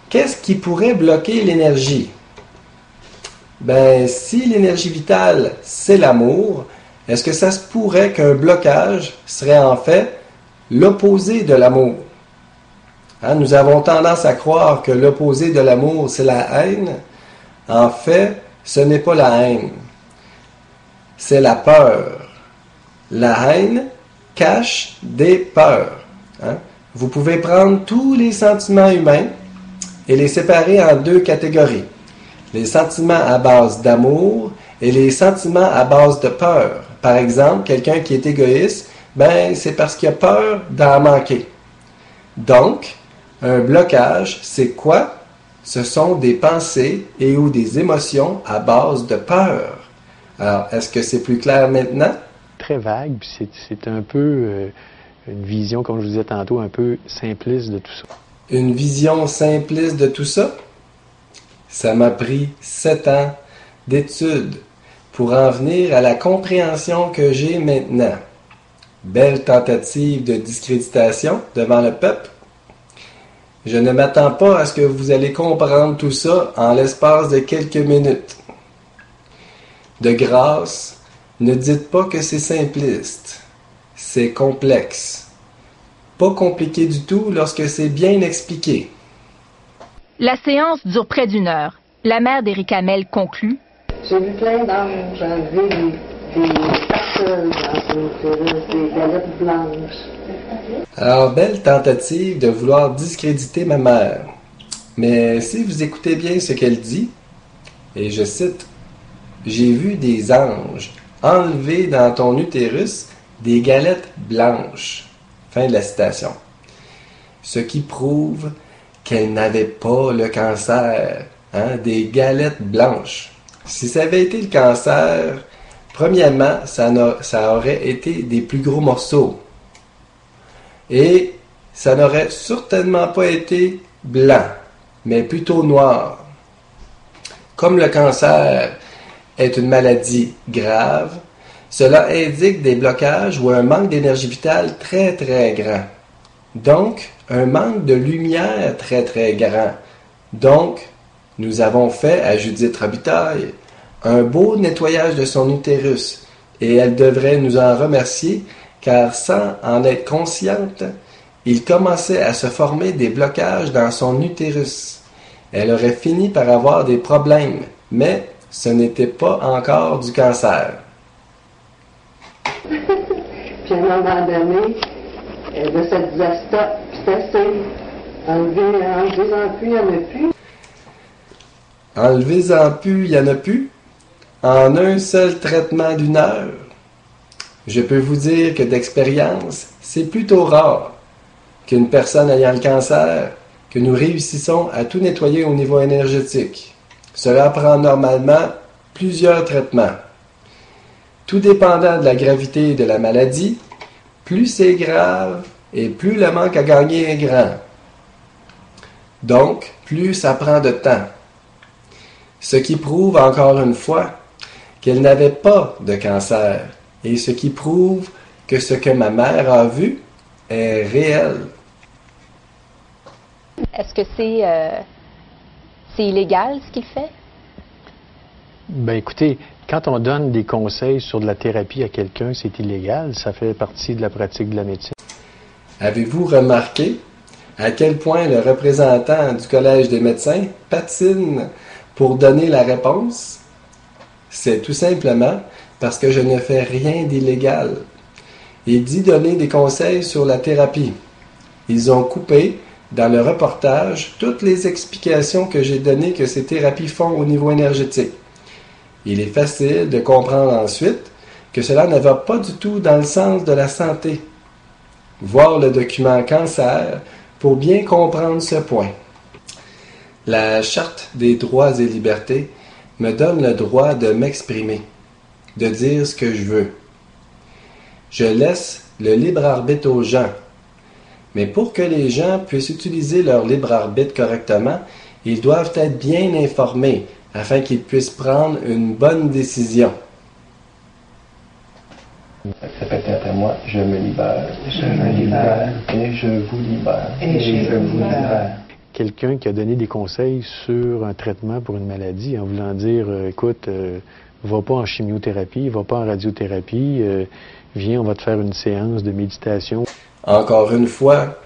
Qu'est-ce qui pourrait bloquer l'énergie? Ben, si l'énergie vitale, c'est l'amour, est-ce que ça se pourrait qu'un blocage serait en fait l'opposé de l'amour? Nous avons tendance à croire que l'opposé de l'amour, c'est la haine. En fait, ce n'est pas la haine. C'est la peur. La haine cache des peurs. Vous pouvez prendre tous les sentiments humains et les séparer en deux catégories. Les sentiments à base d'amour et les sentiments à base de peur. Par exemple, quelqu'un qui est égoïste, c'est parce qu'il a peur d'en manquer. Donc, un blocage, c'est quoi? Ce sont des pensées et ou des émotions à base de peur. Alors, est-ce que c'est plus clair maintenant? Très vague, puis c'est un peu une vision, comme je vous disais tantôt, un peu simpliste de tout ça. Une vision simpliste de tout ça? Ça m'a pris 7 ans d'études pour en venir à la compréhension que j'ai maintenant. Belle tentative de discréditation devant le peuple. Je ne m'attends pas à ce que vous allez comprendre tout ça en l'espace de quelques minutes. De grâce, ne dites pas que c'est simpliste. C'est complexe. Pas compliqué du tout lorsque c'est bien expliqué. La séance dure près d'1 heure. La mère d'Éric Hamel conclut. J'ai vu plein d'anges, j'ai enlevé des pastilles dans son utérus, des galettes blanches. Alors, belle tentative de vouloir discréditer ma mère. Mais si vous écoutez bien ce qu'elle dit, et je cite, « J'ai vu des anges enlever dans ton utérus des galettes blanches. » Fin de la citation. Ce qui prouve qu'elle n'avait pas le cancer, des galettes blanches. Si ça avait été le cancer, premièrement, ça aurait été des plus gros morceaux. Et ça n'aurait certainement pas été blanc, mais plutôt noir. Comme le cancer est une maladie grave, cela indique des blocages ou un manque d'énergie vitale très très grand. Donc, un manque de lumière très très grand. Donc, nous avons fait à Judith Robitaille un beau nettoyage de son utérus et elle devrait nous en remercier car sans en être consciente, il commençait à se former des blocages dans son utérus. Elle aurait fini par avoir des problèmes, mais ce n'était pas encore du cancer. Puis à un moment donné, ça disait stop, puis c'est assez. Enlevez-en plus, il n'y en a plus. Enlevez-en plus, il n'y en a plus? En un seul traitement d'1 heure? Je peux vous dire que d'expérience, c'est plutôt rare qu'une personne ayant le cancer, que nous réussissons à tout nettoyer au niveau énergétique. Cela prend normalement plusieurs traitements. Tout dépendant de la gravité de la maladie, plus c'est grave et plus le manque à gagner est grand. Donc, plus ça prend de temps. Ce qui prouve encore une fois qu'elle n'avait pas de cancer et ce qui prouve que ce que ma mère a vu est réel. Est-ce que c'est illégal ce qu'il fait? Ben écoutez, quand on donne des conseils sur de la thérapie à quelqu'un, c'est illégal. Ça fait partie de la pratique de la médecine. Avez-vous remarqué à quel point le représentant du Collège des médecins patine pour donner la réponse? C'est tout simplement parce que je ne fais rien d'illégal. Il dit donner des conseils sur la thérapie. Ils ont coupé dans le reportage toutes les explications que j'ai données que ces thérapies font au niveau énergétique. Il est facile de comprendre ensuite que cela ne va pas du tout dans le sens de la santé. Voir le document Cancer pour bien comprendre ce point. La Charte des droits et libertés me donne le droit de m'exprimer, de dire ce que je veux. Je laisse le libre arbitre aux gens. Mais pour que les gens puissent utiliser leur libre arbitre correctement, ils doivent être bien informés afin qu'ils puissent prendre une bonne décision. Répétez après moi, je me libère, je me libère, et je vous libère, et je vous libère. Quelqu'un qui a donné des conseils sur un traitement pour une maladie en voulant dire, écoute, va pas en chimiothérapie, va pas en radiothérapie, viens, on va te faire une séance de méditation. Encore une fois,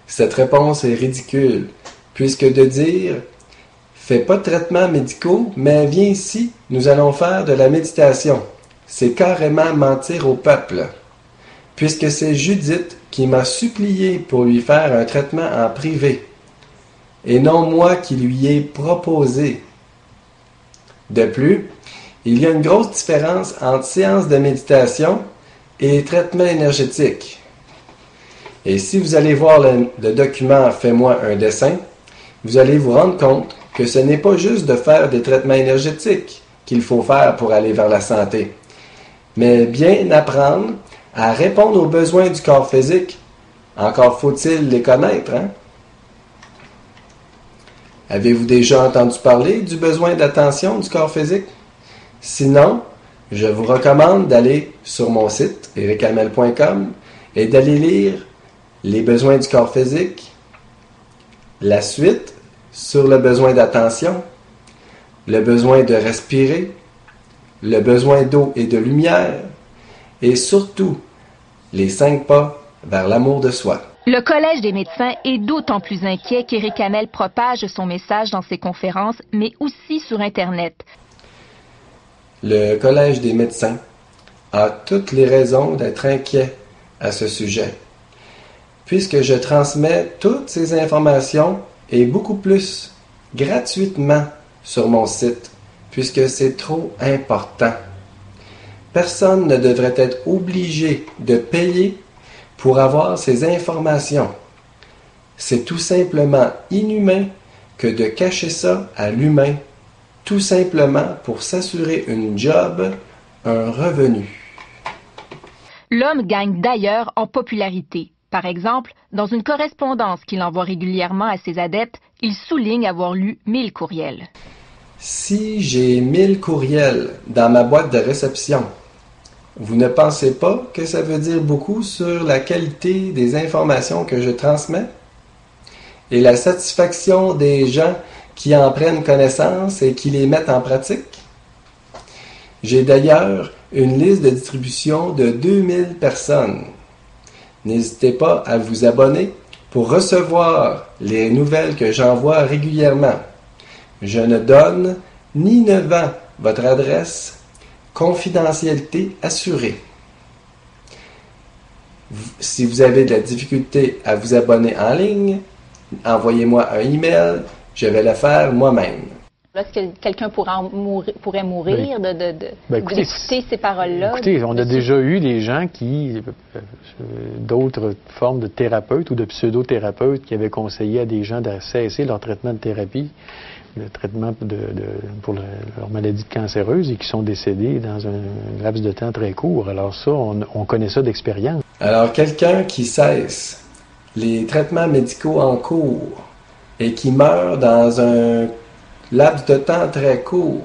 cette réponse est ridicule, puisque de dire « fais pas de traitements médicaux, mais viens ici, nous allons faire de la méditation », c'est carrément mentir au peuple, puisque c'est Judith qui m'a supplié pour lui faire un traitement en privé, et non moi qui lui ai proposé. De plus, il y a une grosse différence entre séance de méditation et traitement énergétique. Et si vous allez voir le document « Fais-moi un dessin », vous allez vous rendre compte que ce n'est pas juste de faire des traitements énergétiques qu'il faut faire pour aller vers la santé, mais bien apprendre à répondre aux besoins du corps physique. Encore faut-il les connaître, hein? Avez-vous déjà entendu parler du besoin d'attention du corps physique? Sinon, je vous recommande d'aller sur mon site, ericamel.com, et d'aller lire les besoins du corps physique, la suite sur le besoin d'attention, le besoin de respirer, le besoin d'eau et de lumière, et surtout, les 5 pas vers l'amour de soi. Le Collège des médecins est d'autant plus inquiet qu'Éric Hamel propage son message dans ses conférences, mais aussi sur Internet. Le Collège des médecins a toutes les raisons d'être inquiet à ce sujet, puisque je transmets toutes ces informations et beaucoup plus gratuitement sur mon site, puisque c'est trop important. Personne ne devrait être obligé de payer pour avoir ces informations. C'est tout simplement inhumain que de cacher ça à l'humain, tout simplement pour s'assurer une job, un revenu. L'homme gagne d'ailleurs en popularité. Par exemple, dans une correspondance qu'il envoie régulièrement à ses adeptes, il souligne avoir lu 1000 courriels. Si j'ai 1000 courriels dans ma boîte de réception, vous ne pensez pas que ça veut dire beaucoup sur la qualité des informations que je transmets et la satisfaction des gens qui en prennent connaissance et qui les mettent en pratique? J'ai d'ailleurs une liste de distribution de 2000 personnes. N'hésitez pas à vous abonner pour recevoir les nouvelles que j'envoie régulièrement. Je ne donne ni ne vends votre adresse. Confidentialité assurée. Si vous avez de la difficulté à vous abonner en ligne, envoyez-moi un email, je vais le faire moi-même. Est-ce que quelqu'un pourrait mourir d'écouter ces paroles-là? Écoutez, on a déjà eu des gens d'autres formes de thérapeutes ou de pseudo-thérapeutes qui avaient conseillé à des gens de cesser leur traitement de thérapie, le traitement pour leur maladie cancéreuse et qui sont décédés dans un laps de temps très court. Alors ça, on connaît ça d'expérience. Alors quelqu'un qui cesse les traitements médicaux en cours et qui meurt dans un laps de temps très court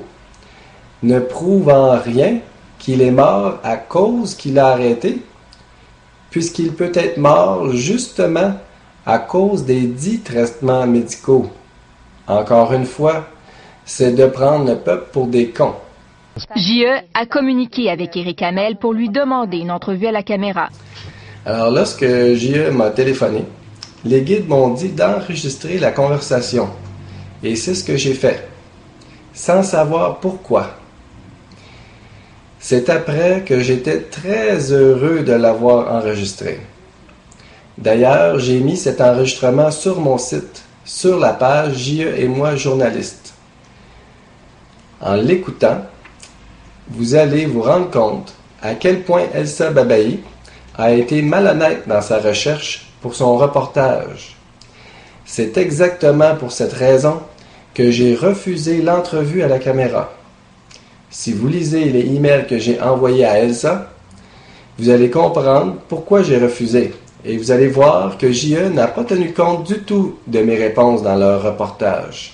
ne prouve en rien qu'il est mort à cause qu'il a arrêté, puisqu'il peut être mort justement à cause des dits traitements médicaux. Encore une fois, c'est de prendre le peuple pour des cons. JE a communiqué avec Éric Hamel pour lui demander une entrevue à la caméra. Alors lorsque JE m'a téléphoné, les guides m'ont dit d'enregistrer la conversation. Et c'est ce que j'ai fait, sans savoir pourquoi. C'est après que j'étais très heureux de l'avoir enregistré. D'ailleurs, j'ai mis cet enregistrement sur mon site, sur la page J.E. et moi journaliste. En l'écoutant, vous allez vous rendre compte à quel point Elsa Babaï a été malhonnête dans sa recherche pour son reportage. C'est exactement pour cette raison que j'ai refusé l'entrevue à la caméra. Si vous lisez les emails que j'ai envoyés à Elsa, vous allez comprendre pourquoi j'ai refusé. Et vous allez voir que J.E. n'a pas tenu compte du tout de mes réponses dans leur reportage.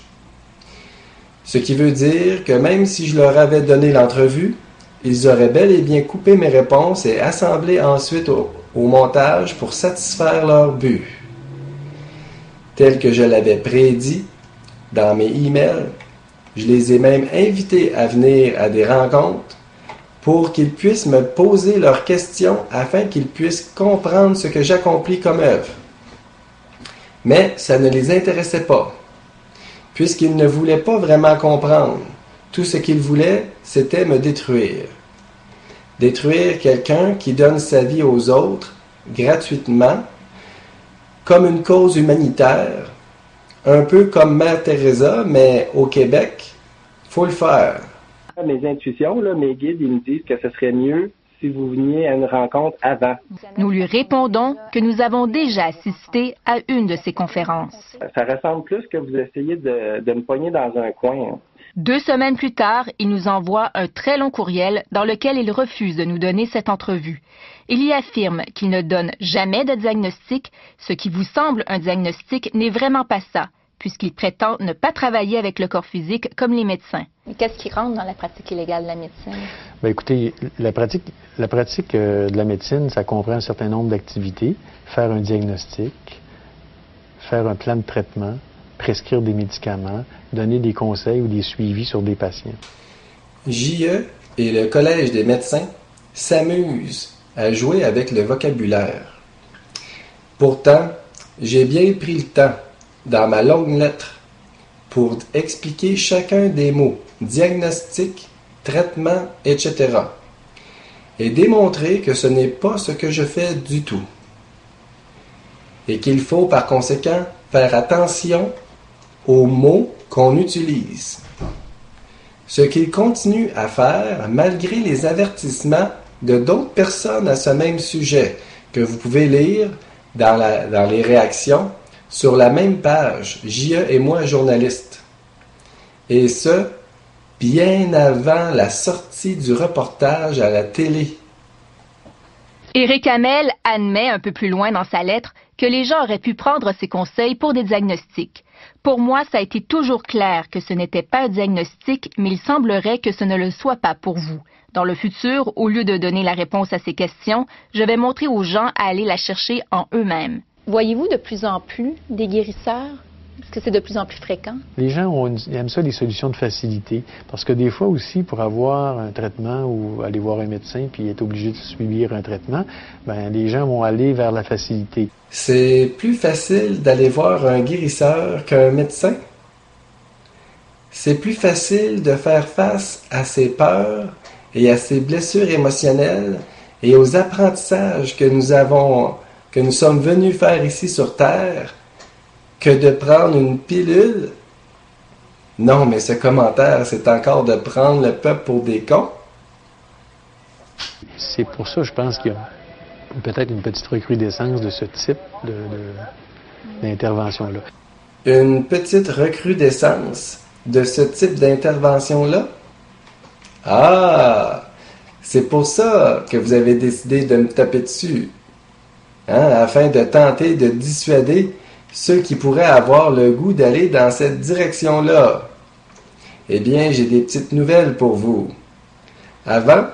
Ce qui veut dire que même si je leur avais donné l'entrevue, ils auraient bel et bien coupé mes réponses et assemblé ensuite au montage pour satisfaire leur but. Tel que je l'avais prédit dans mes emails, je les ai même invités à venir à des rencontres pour qu'ils puissent me poser leurs questions afin qu'ils puissent comprendre ce que j'accomplis comme œuvre. Mais ça ne les intéressait pas, puisqu'ils ne voulaient pas vraiment comprendre. Tout ce qu'ils voulaient, c'était me détruire. Détruire quelqu'un qui donne sa vie aux autres, gratuitement, comme une cause humanitaire, un peu comme Mère Teresa, mais au Québec, faut le faire. Mes intuitions, là, mes guides, ils me disent que ce serait mieux si vous veniez à une rencontre avant. Nous lui répondons que nous avons déjà assisté à une de ces conférences. Ça ressemble plus que vous essayez de me pogner dans un coin. 2 semaines plus tard, il nous envoie un très long courriel dans lequel il refuse de nous donner cette entrevue. Il y affirme qu'il ne donne jamais de diagnostic. Ce qui vous semble un diagnostic n'est vraiment pas ça, puisqu'il prétend ne pas travailler avec le corps physique comme les médecins. Qu'est-ce qui rentre dans la pratique illégale de la médecine? Bien, écoutez, la pratique de la médecine, ça comprend un certain nombre d'activités. Faire un diagnostic, faire un plan de traitement, prescrire des médicaments, donner des conseils ou des suivis sur des patients. J.E. et le Collège des médecins s'amusent à jouer avec le vocabulaire. Pourtant, j'ai bien pris le temps, dans ma longue lettre, pour expliquer chacun des mots, diagnostic, traitement, etc. et démontrer que ce n'est pas ce que je fais du tout. Et qu'il faut par conséquent faire attention aux mots qu'on utilise. Ce qu'il continue à faire malgré les avertissements de d'autres personnes à ce même sujet que vous pouvez lire dans les réactions sur la même page, J.E. et moi journaliste. Et ce, bien avant la sortie du reportage à la télé. Éric Hamel admet un peu plus loin dans sa lettre que les gens auraient pu prendre ses conseils pour des diagnostics. Pour moi, ça a été toujours clair que ce n'était pas un diagnostic, mais il semblerait que ce ne le soit pas pour vous. Dans le futur, au lieu de donner la réponse à ces questions, je vais montrer aux gens à aller la chercher en eux-mêmes. Voyez-vous de plus en plus des guérisseurs? Est-ce que c'est de plus en plus fréquent? Les gens aiment ça, les solutions de facilité. Parce que des fois aussi, pour avoir un traitement ou aller voir un médecin puis être obligé de subir un traitement, ben, les gens vont aller vers la facilité. C'est plus facile d'aller voir un guérisseur qu'un médecin? C'est plus facile de faire face à ses peurs et à ses blessures émotionnelles et aux apprentissages que nous sommes venus faire ici sur Terre que de prendre une pilule? Non, mais ce commentaire, c'est encore de prendre le peuple pour des cons. C'est pour ça, je pense qu'il y a peut-être une petite recrudescence de ce type d'intervention-là. Une petite recrudescence de ce type d'intervention-là? Ah! C'est pour ça que vous avez décidé de me taper dessus. Afin de tenter de dissuader ceux qui pourraient avoir le goût d'aller dans cette direction-là. Eh bien, j'ai des petites nouvelles pour vous. Avant,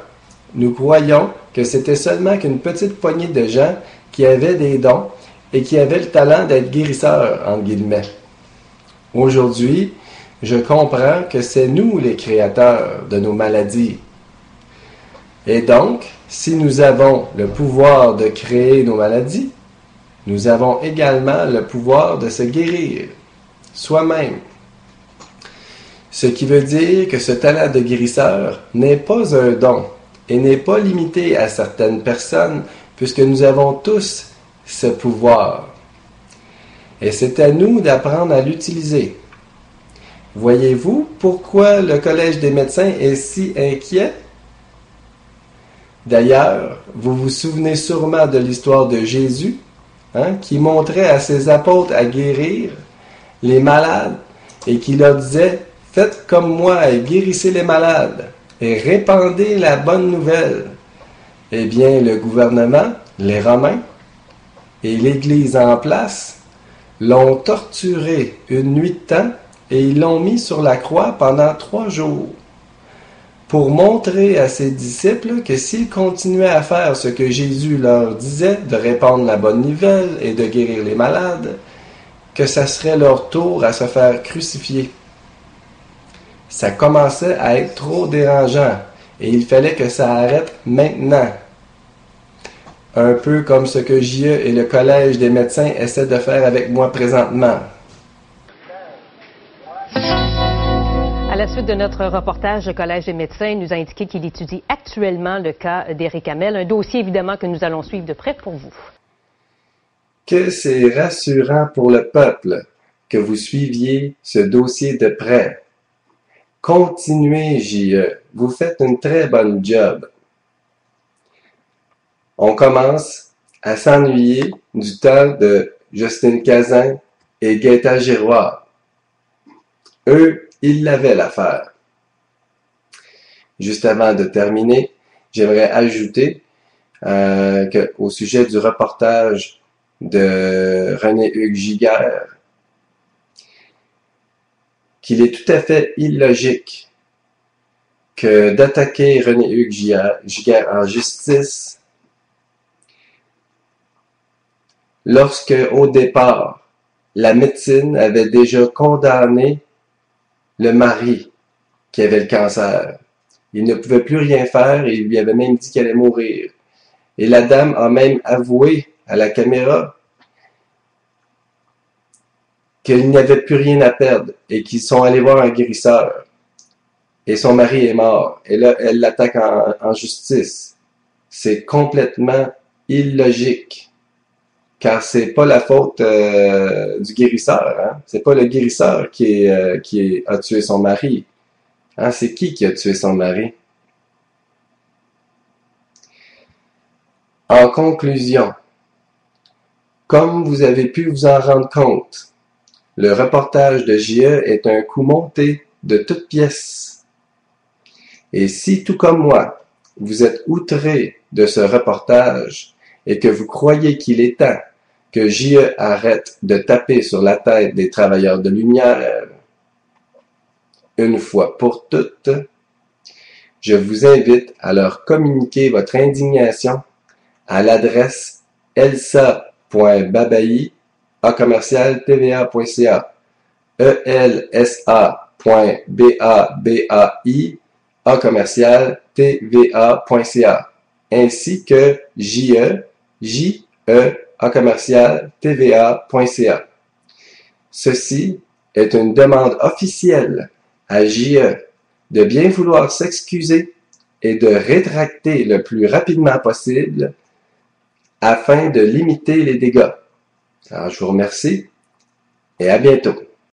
nous croyions que c'était seulement qu'une petite poignée de gens qui avaient des dons et qui avaient le talent d'être guérisseurs, entre guillemets. Aujourd'hui, je comprends que c'est nous les créateurs de nos maladies. Et donc, si nous avons le pouvoir de créer nos maladies, nous avons également le pouvoir de se guérir soi-même. Ce qui veut dire que ce talent de guérisseur n'est pas un don et n'est pas limité à certaines personnes, puisque nous avons tous ce pouvoir. Et c'est à nous d'apprendre à l'utiliser. Voyez-vous pourquoi le Collège des médecins est si inquiet? D'ailleurs, vous vous souvenez sûrement de l'histoire de Jésus, qui montrait à ses apôtres à guérir les malades et qui leur disait « Faites comme moi et guérissez les malades et répandez la bonne nouvelle. » Eh bien, le gouvernement, les Romains et l'Église en place l'ont torturé une nuit de temps et ils l'ont mis sur la croix pendant 3 jours pour montrer à ses disciples que s'ils continuaient à faire ce que Jésus leur disait, de répandre la bonne nouvelle et de guérir les malades, que ça serait leur tour à se faire crucifier. Ça commençait à être trop dérangeant et il fallait que ça arrête maintenant. Un peu comme ce que JE et le Collège des médecins essaient de faire avec moi présentement. À la suite de notre reportage, le Collège des médecins nous a indiqué qu'il étudie actuellement le cas d'Éric Hamel, un dossier évidemment que nous allons suivre de près pour vous. Que c'est rassurant pour le peuple que vous suiviez ce dossier de près. Continuez, JE, vous faites une très bonne job. On commence à s'ennuyer du temps de Justine Cazin et Gaëtan Giroir. Eux, ils l'avaient l'affaire. Juste avant de terminer, j'aimerais ajouter qu'au sujet du reportage de René-Hugues Giguère, qu'il est tout à fait illogique que d'attaquer René-Hugues Giguère en justice lorsque, au départ, la médecine avait déjà condamné le mari qui avait le cancer. Il ne pouvait plus rien faire et il lui avait même dit qu'elle allait mourir. Et la dame a même avoué à la caméra qu'il n'y avait plus rien à perdre et qu'ils sont allés voir un guérisseur. Et son mari est mort. Et là, elle l'attaque en justice. C'est complètement illogique. Car c'est pas la faute du guérisseur, hein? C'est pas le guérisseur qui a tué son mari. Hein? C'est qui a tué son mari? En conclusion, comme vous avez pu vous en rendre compte, le reportage de JE est un coup monté de toutes pièces. Et si, tout comme moi, vous êtes outré de ce reportage et que vous croyez qu'il est temps que JE arrête de taper sur la tête des travailleurs de lumière, une fois pour toutes, je vous invite à leur communiquer votre indignation à l'adresse elsa.babai@tva.ca, elsa.babai@tva.ca, ainsi que JE@tva.ca. Ceci est une demande officielle à JE de bien vouloir s'excuser et de rétracter le plus rapidement possible afin de limiter les dégâts. Alors, je vous remercie et à bientôt.